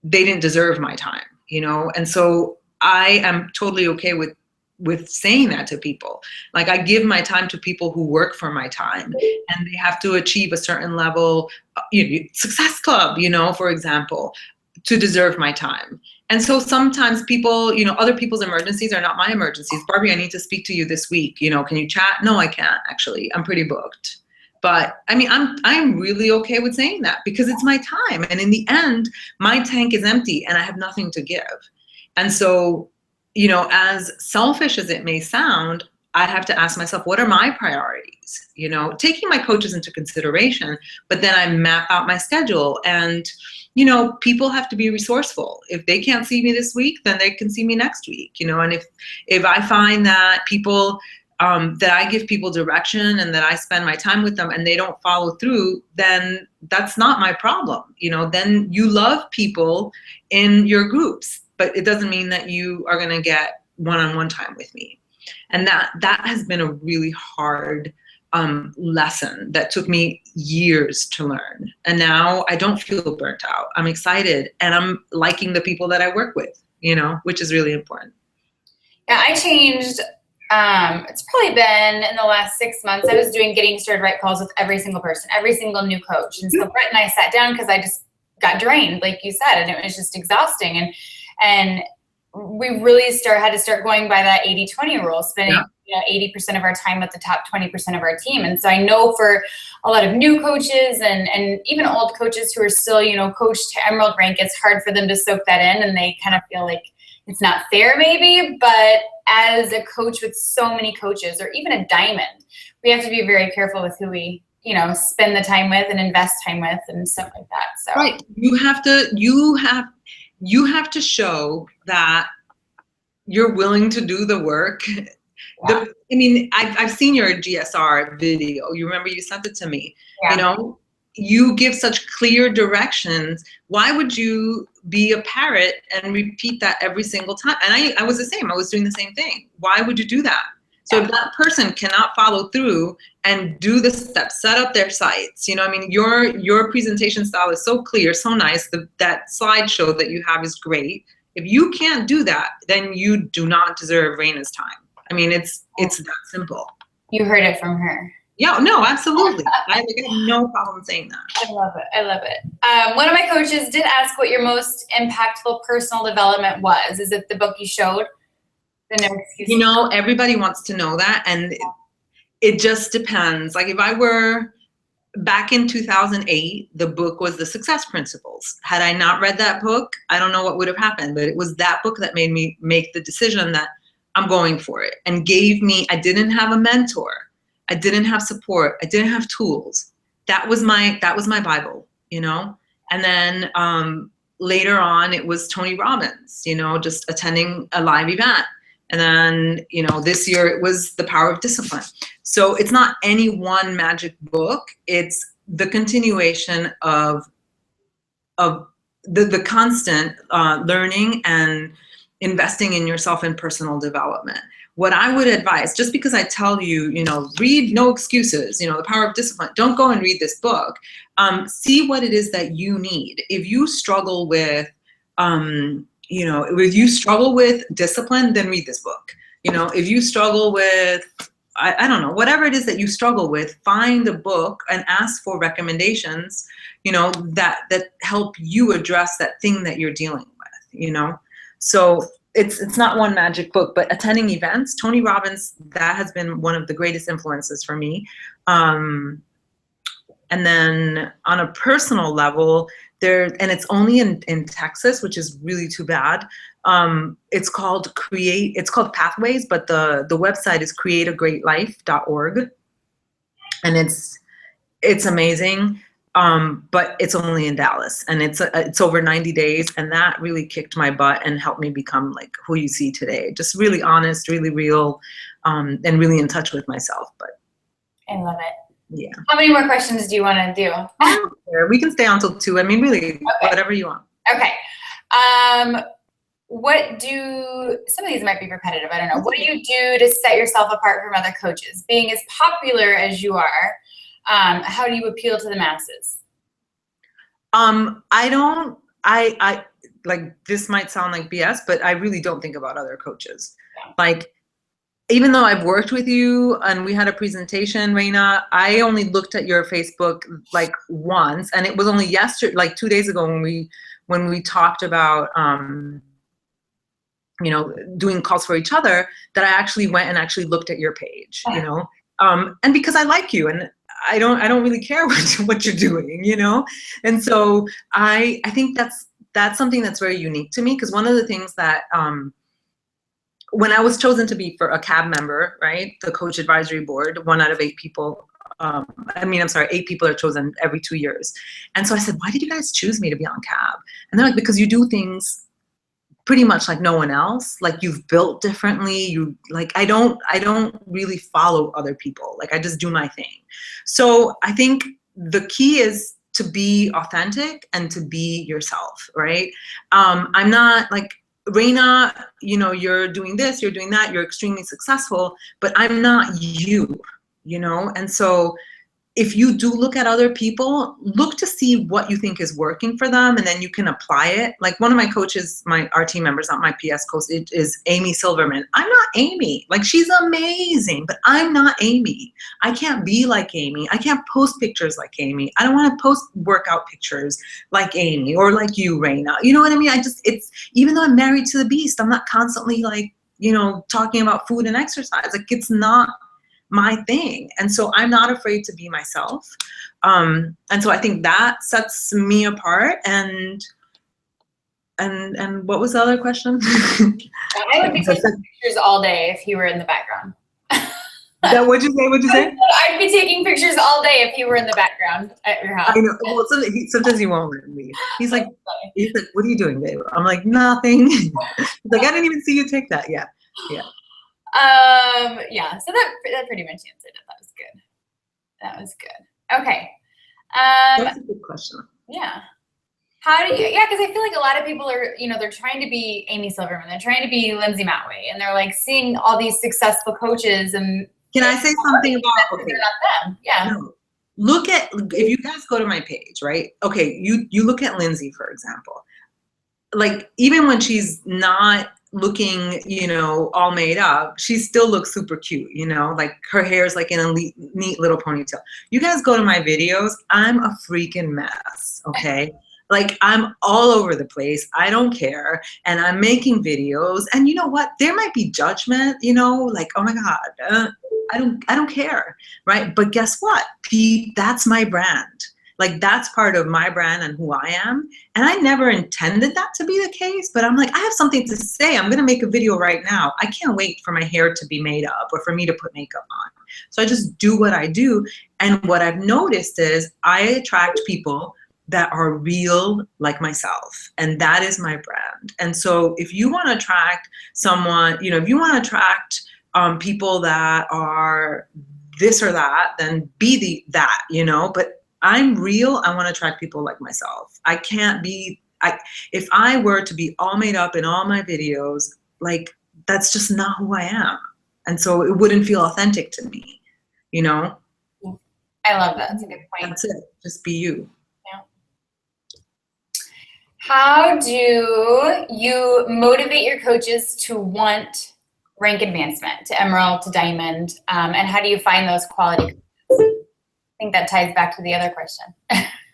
they didn't deserve my time, you know? And so I am totally okay with saying that to people. Like, I give my time to people who work for my time, and they have to achieve a certain level, success club, you know, for example, to deserve my time. And so sometimes people, you know, other people's emergencies are not my emergencies. Barbie, I need to speak to you this week. You know, can you chat? No, I can't actually. I'm pretty booked. But I mean, I'm really okay with saying that because it's my time. And in the end, my tank is empty and I have nothing to give. And so, you know, as selfish as it may sound, I have to ask myself, what are my priorities? You know, taking my coaches into consideration, but then I map out my schedule. And, you know, people have to be resourceful. If they can't see me this week, then they can see me next week, you know. And if I find that people, that I give people direction and that I spend my time with them and they don't follow through, then that's not my problem. You know, then you love people in your groups, but it doesn't mean that you are going to get one-on-one time with me. And that has been a really hard lesson that took me years to learn. And now I don't feel burnt out. I'm excited and I'm liking the people that I work with, you know, which is really important. Yeah, I changed. It's probably been in the last 6 months. I was doing getting started right calls with every single person, every single new coach. And so Brett and I sat down because I just got drained, like you said, and it was just exhausting. And we really had to start going by that 80-20 rule, spending 80% of our time with the top 20% of our team. And so I know for a lot of new coaches and even old coaches who are still, you know, coached to emerald rank, it's hard for them to soak that in, and they kind of feel like it's not fair maybe. But as a coach with so many coaches, or even a diamond, we have to be very careful with who we, you know, spend the time with and invest time with and stuff like that. So right, you have to show that you're willing to do the work. I mean, I've seen your GSR video. You remember you sent it to me. Yeah. You know, you give such clear directions. Why would you be a parrot and repeat that every single time? And I was the same. I was doing the same thing. Why would you do that? So if that person cannot follow through and do the steps, set up their sites, you know, I mean, your presentation style is so clear, so nice. That slideshow that you have is great. If you can't do that, then you do not deserve Raina's time. I mean, it's that simple. You heard it from her. Yeah, no, absolutely. I have no problem saying that. I love it. I love it. One of my coaches did ask what your most impactful personal development was. Is it the book you showed? The No Excuses? You know, everybody wants to know that, and it just depends. Like, if I were back in 2008, the book was The Success Principles. Had I not read that book, I don't know what would have happened, but it was that book that made me make the decision that I'm going for it, and gave me, I didn't have a mentor. I didn't have support. I didn't have tools. That was my Bible, you know? And then later on, it was Tony Robbins, you know, just attending a live event. And then, you know, this year it was The Power of Discipline. So it's not any one magic book. It's the continuation of the constant learning and investing in yourself in personal development. What I would advise, just because I tell you, you know, read No Excuses, you know, The Power of Discipline, don't go and read this book. See what it is that you need. If you struggle with, you know, if you struggle with discipline, then read this book. You know, if you struggle with, I don't know, whatever it is that you struggle with, find a book and ask for recommendations, you know, that help you address that thing that you're dealing with, you know. So it's not one magic book, but attending events, Tony Robbins, that has been one of the greatest influences for me. And then on a personal level, and it's only in Texas, which is really too bad. It's called Pathways, but the website is createagreatlife.org, and it's amazing. But it's only in Dallas, and it's over 90 days, and that really kicked my butt and helped me become like who you see today. Just really honest, really real, and really in touch with myself. But I love it. yeah. How many more questions do you want to do? I don't care. We can stay on till 2. I mean, really, whatever you want. Okay. Some of these might be repetitive, I don't know. What do you do to set yourself apart from other coaches? Being as popular as you are, how do you appeal to the masses? I like, this might sound like BS, but I really don't think about other coaches. Yeah. Like, even though I've worked with you and we had a presentation, Reina, I only looked at your Facebook like once, and it was only yesterday, like 2 days ago, when we talked about you know, doing calls for each other, that I actually went and actually looked at your page, you know, and because I like you, and I don't really care what you're doing, you know, and so I think that's something that's very unique to me, because one of the things that when I was chosen to be for a CAB member, right, the coach advisory board, 1 out of 8 people, 8 people are chosen every 2 years. And so I said, why did you guys choose me to be on CAB? And they're like, because you do things pretty much like no one else. Like, you've built differently. You like, I don't really follow other people. Like, I just do my thing. So I think the key is to be authentic and to be yourself, right? I'm not like, Reina, you know, you're doing this, you're doing that, you're extremely successful, but I'm not you, you know? And so if you do look at other people, look to see what you think is working for them, and then you can apply it. Like, one of my coaches, our team members, not my PS coach, it is Amy Silverman. I'm not Amy. Like, she's amazing, but I'm not Amy. I can't be like Amy. I can't post pictures like Amy. I don't want to post workout pictures like Amy or like you, Reina. You know what I mean? It's, even though I'm married to the beast, I'm not constantly like, you know, talking about food and exercise. Like, it's not my thing. And so I'm not afraid to be myself. And so I think that sets me apart. And what was the other question? I would be taking pictures all day if you were in the background. What'd you say? I'd be taking pictures all day if you were in the background at your house. I know. Well, sometimes he won't let me. He's like, what are you doing, babe? I'm like, nothing. He's like, I didn't even see you take that. Yeah. Yeah. Yeah, so that pretty much answered it. That was good. Okay. That's a good question. Yeah. How do you, because I feel like a lot of people are, you know, they're trying to be Amy Silverman, they're trying to be Lindsay Matway, and they're like seeing all these successful coaches, and can I say something about, they're not them. Yeah. No. Look at, if you guys go to my page, right? Okay, you look at Lindsay, for example. Like, even when she's not looking, you know, all made up, she still looks super cute, you know, like her hair is like in a neat little ponytail. You guys go to my videos, I'm a freaking mess, okay? Like, I'm all over the place. I don't care. And I'm making videos, and you know what? There might be judgment, you know, like, oh my God, I don't care, right? But guess what? That's my brand. Like, that's part of my brand and who I am. And I never intended that to be the case, but I'm like, I have something to say. I'm going to make a video right now. I can't wait for my hair to be made up or for me to put makeup on. So I just do what I do. And what I've noticed is I attract people that are real like myself. And that is my brand. And so if you want to attract someone, you know, if you want to attract people that are this or that, then be that, you know, but I'm real. I want to attract people like myself. I can't be, if I were to be all made up in all my videos, like, that's just not who I am. And so it wouldn't feel authentic to me, you know? I love that. That's a good point. That's it. Just be you. Yeah. How do you motivate your coaches to want rank advancement, to emerald, to diamond? And how do you find those quality coaches? I think that ties back to the other question.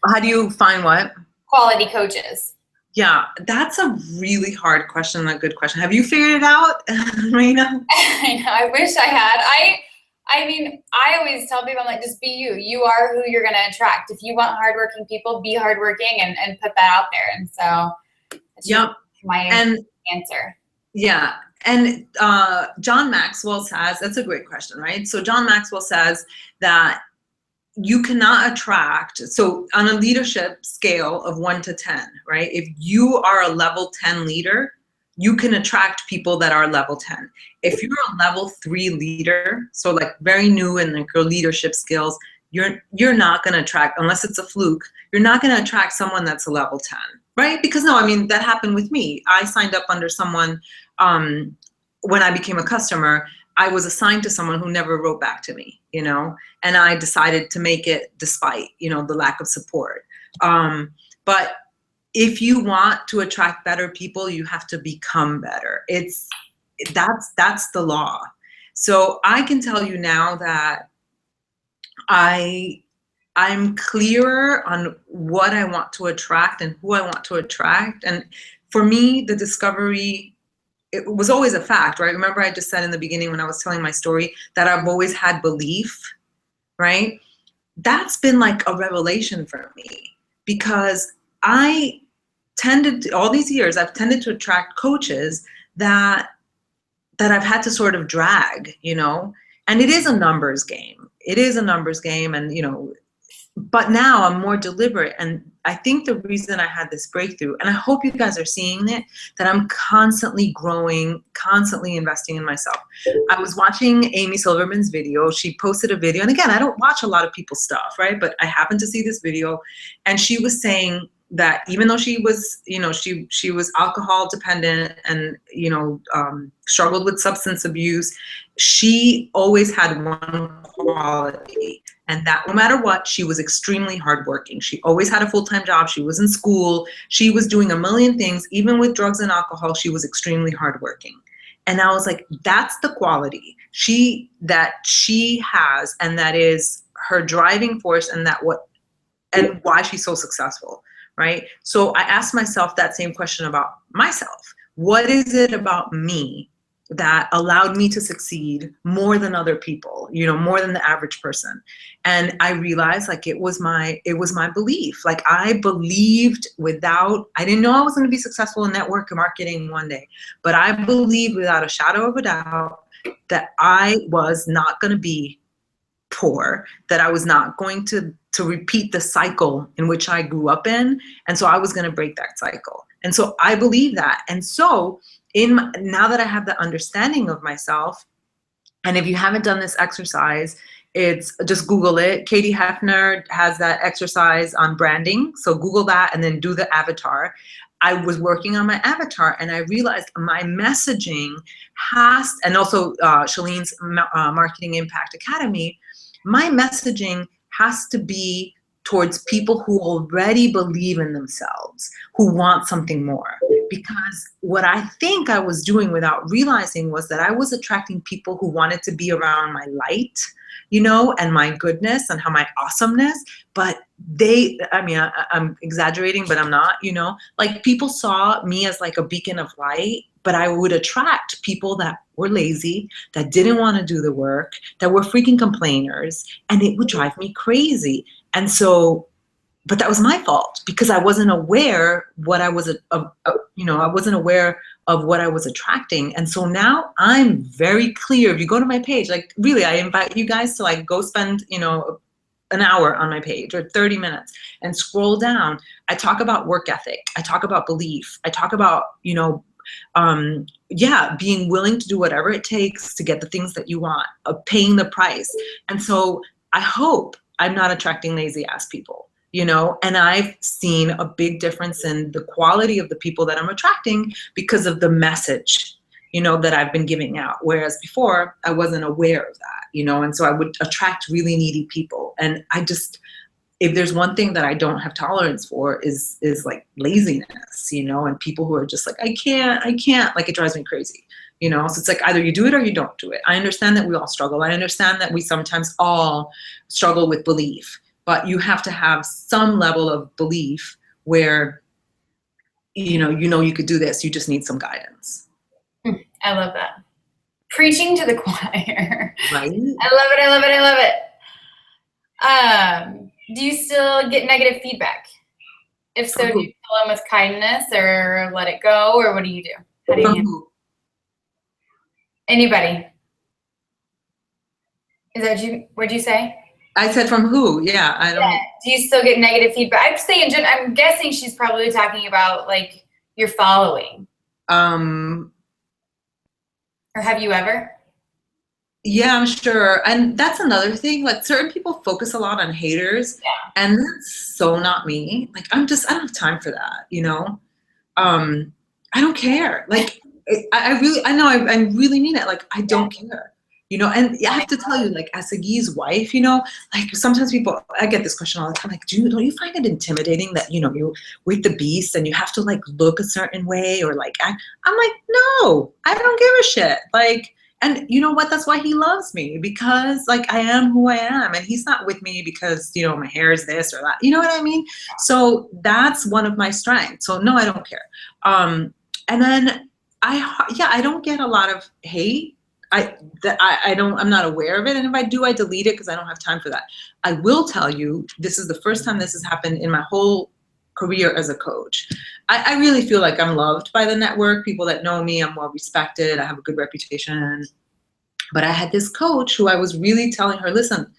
How do you find what? Quality coaches. Yeah, that's a really hard question, a good question. Have you figured it out, Reina? I know, I wish I had. I mean, I always tell people, I'm like, just be you. You are who you're going to attract. If you want hardworking people, be hardworking and put that out there. And so that's just my answer. Yeah. And John Maxwell says, that's a great question, right? So John Maxwell says that you cannot attract, so on a leadership scale of 1 to 10, right? If you are a level 10 leader, you can attract people that are level 10. If you're a level 3 leader, so like very new in like your leadership skills, you're not going to attract, unless it's a fluke, you're not going to attract someone that's a level 10, right? Because no, I mean, that happened with me. I signed up under someone when I became a customer. I was assigned to someone who never wrote back to me, you know, and I decided to make it despite, you know, the lack of support. But if you want to attract better people, you have to become better. That's the law. So I can tell you now that I'm clearer on what I want to attract and who I want to attract. And for me, the discovery, it was always a fact, right? Remember I just said in the beginning when I was telling my story that I've always had belief, right? That's been like a revelation for me, because I tended to, all these years, I've tended to attract coaches that I've had to sort of drag, you know, and it is a numbers game. It is a numbers game, and, you know, but now I'm more deliberate. And I think the reason I had this breakthrough, and I hope you guys are seeing it, that I'm constantly growing, constantly investing in myself. I was watching Amy Silverman's video. She posted a video, and again, I don't watch a lot of people's stuff, right? But I happened to see this video, and she was saying that even though she was, you know, she was alcohol dependent and, you know, struggled with substance abuse, she always had one quality, and that no matter what, she was extremely hardworking. She always had a full-time job. She was in school. She was doing a million things. Even with drugs and alcohol, she was extremely hardworking. And I was like, that's the quality that she has, and that is her driving force, and and why she's so successful, right? So I asked myself that same question about myself. What is it about me that allowed me to succeed more than other people, you know, more than the average person? And I realized like it was my belief. Like I believed I didn't know I was going to be successful in network marketing one day, but I believed without a shadow of a doubt that I was not going to be poor, that I was not going to repeat the cycle in which I grew up in. And so I was going to break that cycle. And so I believe that. And so now that I have the understanding of myself, and if you haven't done this exercise, it's just Google it. Katie Hefner has that exercise on branding. So Google that and then do the avatar. I was working on my avatar, and I realized my messaging and also Shalene's Marketing Impact Academy, my messaging has to be towards people who already believe in themselves, who want something more. Because what I think I was doing without realizing was that I was attracting people who wanted to be around my light, you know, and my goodness and how my awesomeness. But I'm exaggerating, but I'm not, you know, like people saw me as like a beacon of light, but I would attract people that were lazy, that didn't want to do the work, that were freaking complainers, and it would drive me crazy. And so, but that was my fault because I wasn't aware I wasn't aware of what I was attracting. And so now I'm very clear. If you go to my page, like really, I invite you guys to like go spend, you know, an hour on my page or 30 minutes and scroll down. I talk about work ethic. I talk about belief. I talk about, you know, being willing to do whatever it takes to get the things that you want, paying the price. And so I hope I'm not attracting lazy ass people, you know, and I've seen a big difference in the quality of the people that I'm attracting because of the message, you know, that I've been giving out. Whereas before I wasn't aware of that, you know, and so I would attract really needy people. And if there's one thing that I don't have tolerance for is like laziness, you know, and people who are just like, I can't, like it drives me crazy, you know. So it's like either you do it or you don't do it. I understand that we all struggle. I understand that we sometimes all struggle with belief, but you have to have some level of belief where, you know you could do this. You just need some guidance. I love that. Preaching to the choir. Right? I love it. I love it. I love it. Do you still get negative feedback? If so, do you fill them with kindness or let it go, or what do you do? How do you handle it? Anybody? Is that you? What'd you say? I said from who? Yeah, I don't. Yeah. Do you still get negative feedback? I'm guessing she's probably talking about like your following. Or have you ever? Yeah, I'm sure. And that's another thing. Like certain people focus a lot on haters, and that's so not me. Like I don't have time for that, you know? I don't care. Like I really mean it. Like I don't care, you know? And I have to tell you, like as Sagi's wife, you know, like sometimes I get this question all the time, like, don't you find it intimidating that, you know, you're with the beast and you have to like look a certain way or like act? I'm like, no, I don't give a shit. Like, and you know what? That's why he loves me, because like I am who I am, and he's not with me because, you know, my hair is this or that. You know what I mean? So that's one of my strengths. So no, I don't care. And then I don't get a lot of hate. I'm not aware of it. And if I do, I delete it because I don't have time for that. I will tell you, this is the first time this has happened in my whole career as a coach. I really feel like I'm loved by the network. People that know me, I'm well respected. I have a good reputation. But I had this coach who I was really telling her, listen,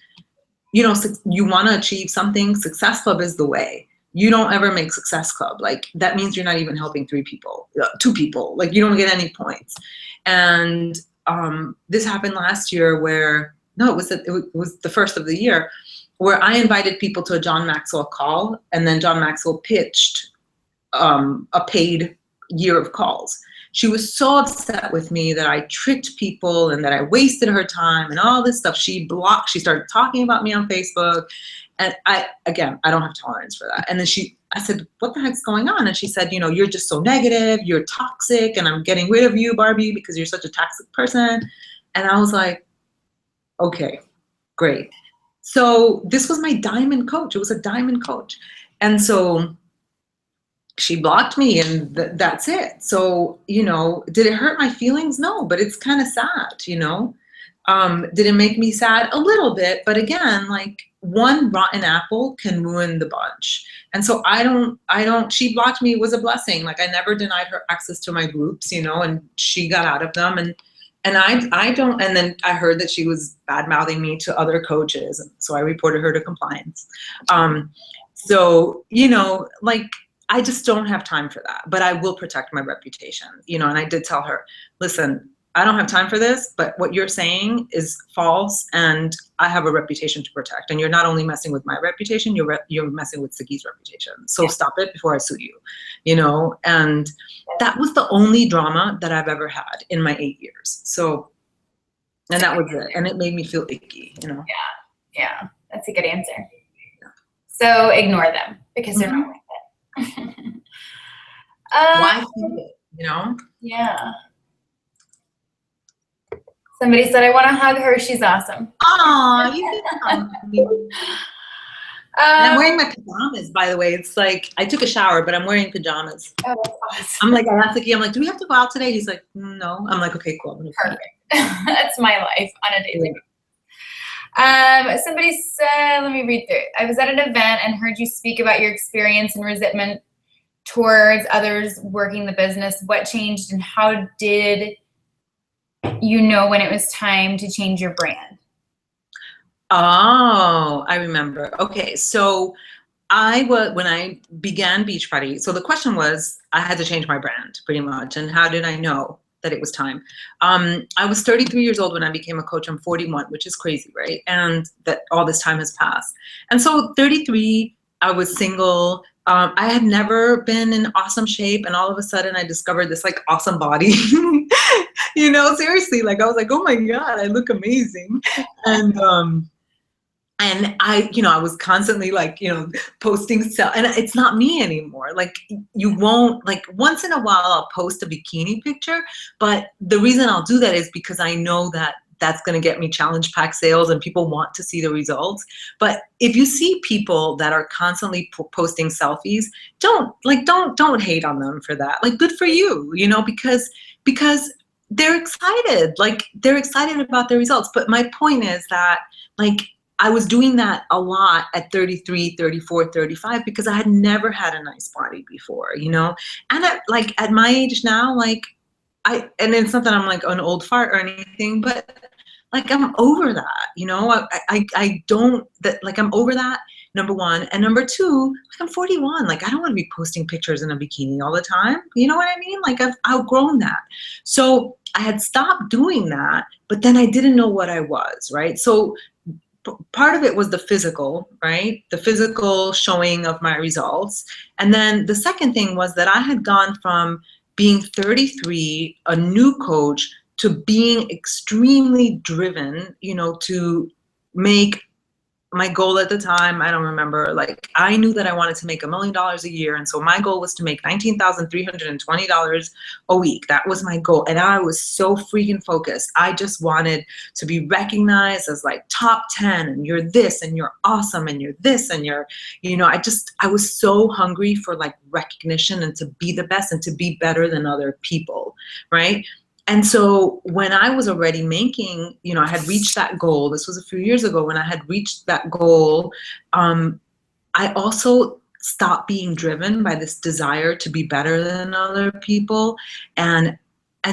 you know, you want to achieve something, Success Club is the way. You don't ever make Success Club. Like that means you're not even helping 2 people. Like you don't get any points. And this happened last year where, no, it was the first of the year, where I invited people to a John Maxwell call, and then John Maxwell pitched a paid year of calls. She was so upset with me that I tricked people and that I wasted her time and all this stuff. She started talking about me on Facebook. And I don't have tolerance for that. And then I said, what the heck's going on? And she said, you know, you're just so negative, you're toxic, and I'm getting rid of you, Barbie, because you're such a toxic person. And I was like, okay, great. So this was my diamond coach. It was a diamond coach. And so she blocked me, and that's it. So, you know, did it hurt my feelings? No, but it's kind of sad, you know? Did it make me sad? A little bit, but again, like one rotten apple can ruin the bunch. And so she blocked me. It was a blessing. Like I never denied her access to my groups, you know, and she got out of them. And I don't, and then I heard that she was bad mouthing me to other coaches. And so I reported her to compliance. So, you know, like, I just don't have time for that, but I will protect my reputation, you know, and I did tell her, listen, I don't have time for this, but what you're saying is false, and I have a reputation to protect. And you're not only messing with my reputation, you're messing with Sagi's reputation. So stop it before I sue you, you know? And that was the only drama that I've ever had in my 8 years. So, and that was it. And it made me feel icky, you know? Yeah, that's a good answer. So ignore them because they're not worth it. Why keep it, you know? Yeah. Somebody said, I want to hug her. She's awesome. Aw, you can hug me. And I'm wearing my pajamas, by the way. It's like, I took a shower, but I'm wearing pajamas. Oh, that's awesome. I'm like, I asked Vicky, I'm like, do we have to go out today? He's like, no. I'm like, okay, cool. Perfect. That's my life on a daily basis. Somebody said, let me read through it. I was at an event and heard you speak about your experience and resentment towards others working the business. What changed, and how did you know when it was time to change your brand? Oh, I remember. Okay, so when I began Beachbody, so the question was, I had to change my brand pretty much. And how did I know that it was time? I was 33 years old when I became a coach. I'm 41, which is crazy, right? And that all this time has passed. And so 33, I was single. I had never been in awesome shape, and all of a sudden I discovered this like awesome body. You know, seriously, like I was like, oh my God, I look amazing. And I, you know, I was constantly like, you know, posting stuff, and it's not me anymore. Like you won't, like once in a while I'll post a bikini picture, but the reason I'll do that is because I know that that's going to get me challenge pack sales and people want to see the results. But if you see people that are constantly posting selfies, don't hate on them for that. Like good for you, you know, because they're excited. Like, they're excited about their results. But my point is that, like, I was doing that a lot at 33, 34, 35 because I had never had a nice body before, you know? And at my age now, like, and it's not that I'm like an old fart or anything, but like, I'm over that, you know? I don't, that, like, I'm over that, number one. And number two, like, I'm 41. Like, I don't want to be posting pictures in a bikini all the time. You know what I mean? Like, I've outgrown that. So I had stopped doing that, but then I didn't know what I was, right? So part of it was the physical, right? The physical showing of my results. And then the second thing was that I had gone from being 33, a new coach, to being extremely driven, you know, to make my goal at the time, I don't remember, like, I knew that I wanted to make $1 million a year. And so my goal was to make $19,320 a week. That was my goal. And I was so freaking focused. I just wanted to be recognized as like top 10, and you're this, and you're awesome, and you're this, and you're, you know, I was so hungry for like recognition and to be the best and to be better than other people, right? And so when I was already making, you know, I had reached that goal. This was a few years ago. When I had reached that goal, I also stopped being driven by this desire to be better than other people. And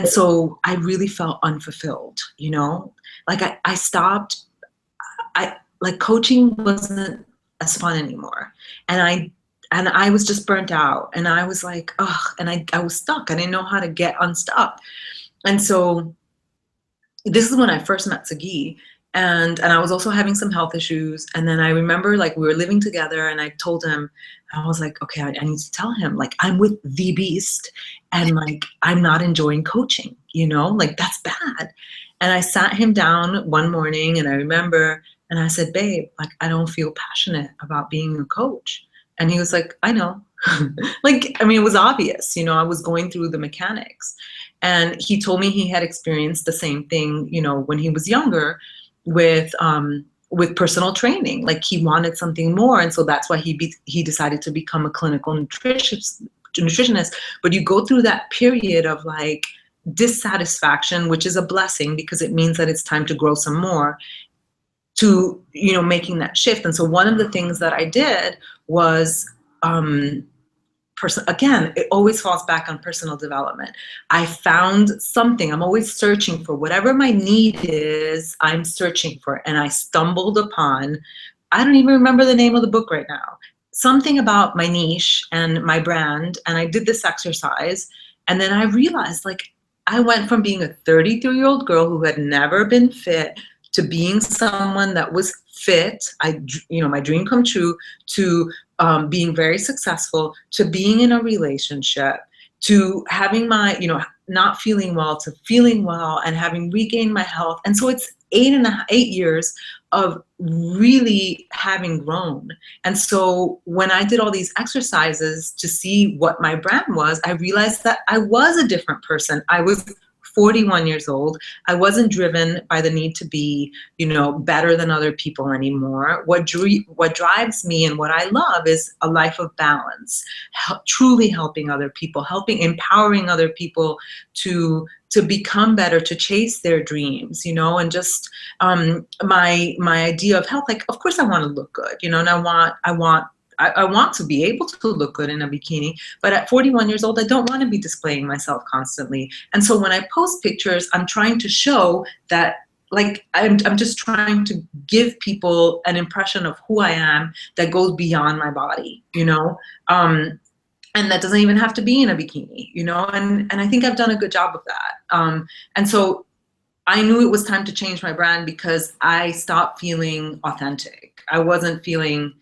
so I really felt unfulfilled, you know, like I stopped, like, coaching wasn't as fun anymore. And I was just burnt out, and I was like, ugh, and I was stuck. I didn't know how to get unstuck. And so this is when I first met Sagi, and I was also having some health issues. And then I remember, like, we were living together, and I told him, I was like, okay, I need to tell him, like, I'm with the beast, and like, I'm not enjoying coaching, you know, like, that's bad. And I sat him down one morning, and I remember, and I said, babe, like, I don't feel passionate about being a coach. And he was like, I know. Like, I mean, it was obvious, you know, I was going through the mechanics. And he told me he had experienced the same thing, you know, when he was younger with personal training. Like, he wanted something more. And so that's why he decided to become a clinical nutritionist. But you go through that period of like dissatisfaction, which is a blessing because it means that it's time to grow some more, to, you know, making that shift. And so one of the things that I did was, again, it always falls back on personal development. I found something. I'm always searching for whatever my need is. I'm searching for it. And I stumbled upon, I don't even remember the name of the book right now, something about my niche and my brand. And I did this exercise. And then I realized, like, I went from being a 33-year-old girl who had never been fit to being someone that was fit. You know, my dream come true, to being very successful, to being in a relationship, to having my, you know, not feeling well, to feeling well, and having regained my health. And so it's 8 years of really having grown. And so when I did all these exercises to see what my brand was, I realized that I was a different person. I was 41 years old. I wasn't driven by the need to be, you know, better than other people anymore. What drives me and what I love is a life of balance, truly helping other people, empowering other people to become better, to chase their dreams, you know, and just my idea of health. Like, of course I want to look good, you know, and I want to be able to look good in a bikini, but at 41 years old, I don't want to be displaying myself constantly. And so when I post pictures, I'm trying to show that, like, I'm just trying to give people an impression of who I am that goes beyond my body, you know, and that doesn't even have to be in a bikini, you know, and I think I've done a good job of that. And so I knew it was time to change my brand because I stopped feeling authentic. I wasn't feeling,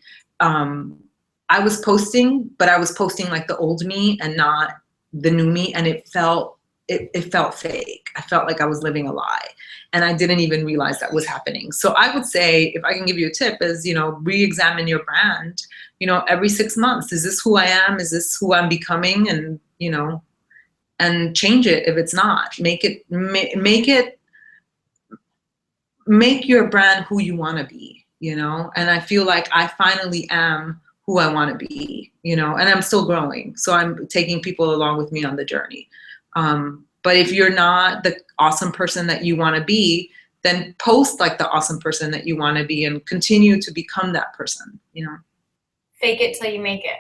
I was posting, but I was posting like the old me and not the new me. And it felt fake. I felt like I was living a lie. And I didn't even realize that was happening. So I would say, if I can give you a tip, is, you know, re-examine your brand, you know, every 6 months. Is this who I am? Is this who I'm becoming? And, you know, and change it if it's not. Make your brand who you want to be, you know? And I feel like I finally am who I want to be, you know, and I'm still growing. So I'm taking people along with me on the journey. But if you're not the awesome person that you want to be, then post like the awesome person that you want to be and continue to become that person, you know? Fake it till you make it.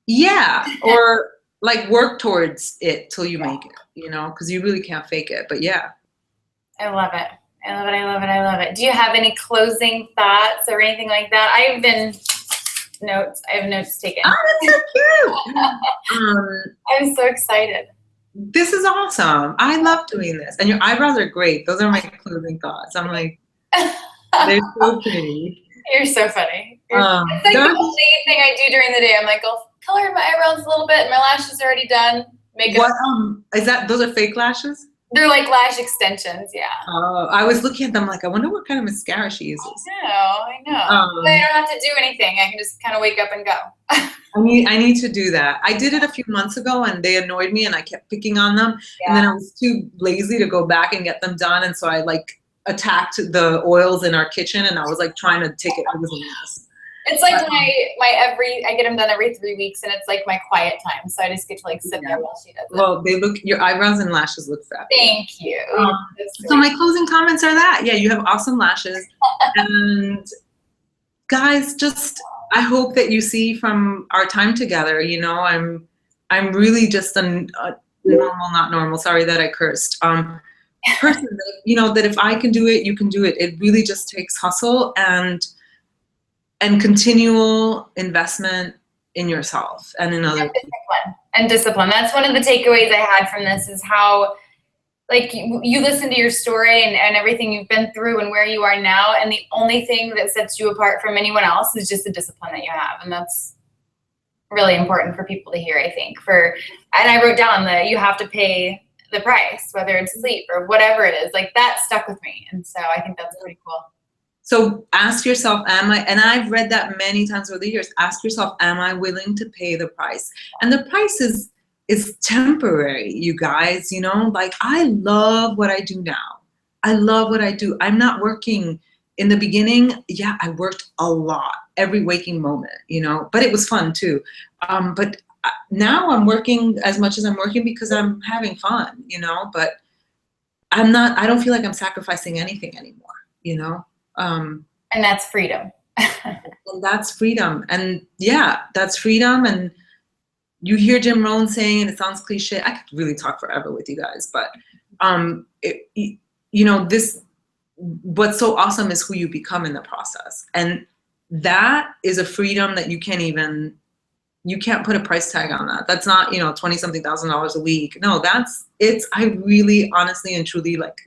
Yeah. Or like work towards it till you make it, you know, because you really can't fake it. But yeah. I love it. I love it. I love it. I love it. Do you have any closing thoughts or anything like that? I have notes taken. Oh, that's so cute. I'm so excited. This is awesome. I love doing this. And your eyebrows are great. Those are my closing thoughts. I'm like, they're so pretty. You're so funny. It's like the only thing I do during the day. I'm like, I'll color my eyebrows a little bit. And my lashes are already done. What is that? Those are fake lashes? They're like lash extensions, yeah. Oh, I was looking at them like, I wonder what kind of mascara she uses. I know. But I don't have to do anything. I can just kind of wake up and go. I need to do that. I did it a few months ago and they annoyed me and I kept picking on them. Yeah. And then I was too lazy to go back and get them done. And so I like attacked the oils in our kitchen and I was like trying to take it. It was a mess. It's like I get them done every 3 weeks and it's like my quiet time. So I just get to like sit there while she does it. Well, your eyebrows and lashes look fabulous. Thank you. So my closing comments are that, yeah, you have awesome lashes. And guys, just, I hope that you see from our time together, you know, I'm really just a normal, not normal, sorry that I cursed, person that, you know, that if I can do it, you can do it. It really just takes hustle and continual investment in yourself and in other people. Discipline. That's one of the takeaways I had from this is how, like, you listen to your story and everything you've been through and where you are now, and the only thing that sets you apart from anyone else is just the discipline that you have, and that's really important for people to hear, I think. And I wrote down that you have to pay the price, whether it's sleep or whatever it is. Like, that stuck with me, and so I think that's pretty cool. So ask yourself, and I've read that many times over the years, ask yourself, am I willing to pay the price? And the price is temporary, you guys, you know, like I love what I do now. I love what I do. I'm not working in the beginning. Yeah, I worked a lot, every waking moment, you know, but it was fun too. But now I'm working as much as I'm working because I'm having fun, you know, but I don't feel like I'm sacrificing anything anymore, you know? And that's freedom. And that's freedom. And yeah, that's freedom. And you hear Jim Rohn saying, and it sounds cliche, I could really talk forever with you guys, but you know, what's so awesome is who you become in the process. And that is a freedom that you can't put a price tag on that. That's not, you know, 20-something thousand dollars a week. No, I really honestly and truly like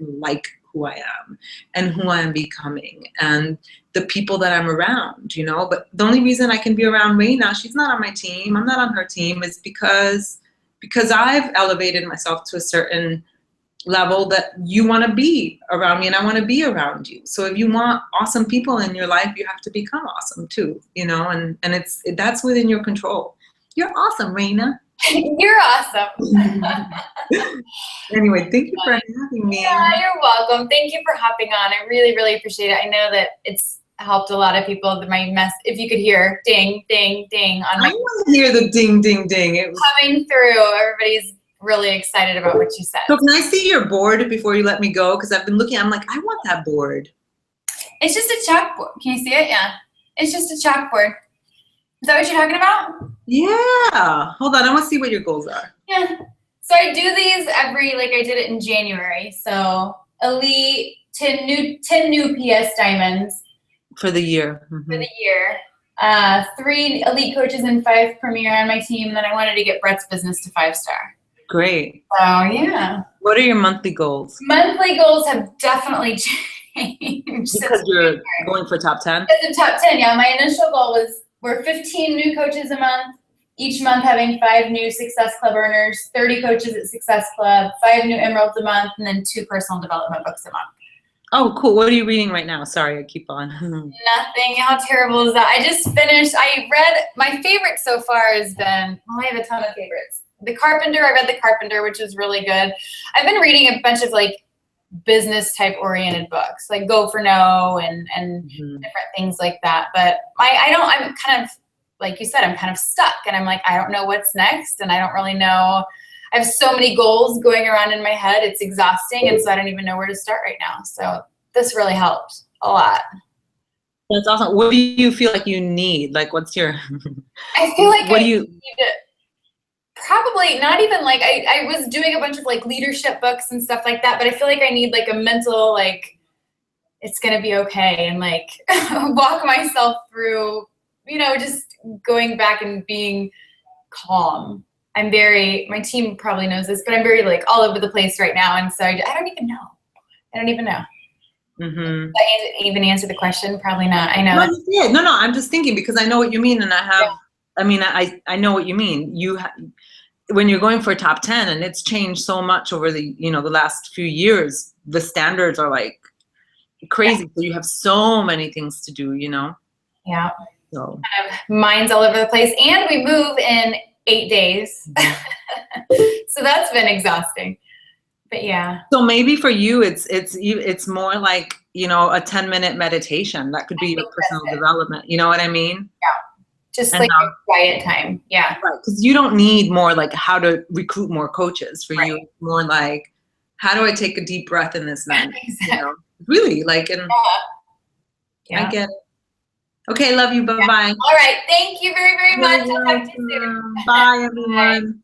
who I am and who I am becoming and the people that I'm around, you know. But the only reason I can be around Reina, she's not on my team, I'm not on her team, is because I've elevated myself to a certain level that you want to be around me and I want to be around you. So if you want awesome people in your life, you have to become awesome too, you know, and that's within your control. You're awesome, Reina. You're awesome. Anyway, thank you for having me. Yeah, you're welcome. Thank you for hopping on. I really, really appreciate it. I know that it's helped a lot of people. If you could hear ding, ding, ding on my. I want to hear the ding, ding, ding. It was coming through. Everybody's really excited about what you said. So can I see your board before you let me go? Because I've been looking. I'm like, I want that board. It's just a chalkboard. Can you see it? Yeah. It's just a chalkboard. Is that what you're talking about? Yeah. Hold on. I want to see what your goals are. Yeah. So I do these I did it in January. So elite, 10 new PS diamonds. For the year. Mm-hmm. For the year. 3 elite coaches and 5 premier on my team. And then I wanted to get Brett's business to 5-star. Great. So yeah. What are your monthly goals? Monthly goals have definitely changed. Because you're going for top 10? It's the top 10, yeah. My initial goal we're 15 new coaches a month, each month having 5 new Success Club earners, 30 coaches at Success Club, 5 new Emeralds a month, and then 2 personal development books a month. Oh, cool. What are you reading right now? Sorry, I keep on. Nothing. How terrible is that? I just finished. I read, my favorite so far has been, I have a ton of favorites. The Carpenter, I read The Carpenter, which was really good. I've been reading a bunch of like business type oriented books, like Go for No and different things like that. But I'm kind of, like you said, I'm kind of stuck and I'm like, I don't know what's next. And I don't really know. I have so many goals going around in my head. It's exhausting. And so I don't even know where to start right now. So this really helped a lot. That's awesome. What do you feel like you need? Like, what's your, I feel like what I do you, need probably not even like, I was doing a bunch of like leadership books and stuff like that, but I feel like I need like a mental, like, it's going to be okay. And like walk myself through, you know, just going back and being calm. I'm very, my team probably knows this, but I'm very like all over the place right now. And so I don't even know. I don't even know. mm-hmm. Did I even answer the question? Probably not. I know. No, you did. No, I'm just thinking because I know what you mean. And I have, I mean, I know what you mean. When you're going for a top 10 and it's changed so much over the, you know, the last few years, the standards are like crazy. So you have so many things to do, you know? Yeah. So mine's all over the place. And we move in 8 days. So that's been exhausting. But yeah. So maybe for you, it's more like, you know, a 10-minute meditation. That could be your personal development. You know what I mean? Yeah. Just like a quiet time. Yeah. Right. Because you don't need more like how to recruit more coaches. For you, it's more like, how do I take a deep breath in this moment? Exactly. You know? Really, like, and I get it. Okay, love you. Bye-bye. All right. Thank you very, very much. I'll talk to you soon. Bye, everyone. Bye.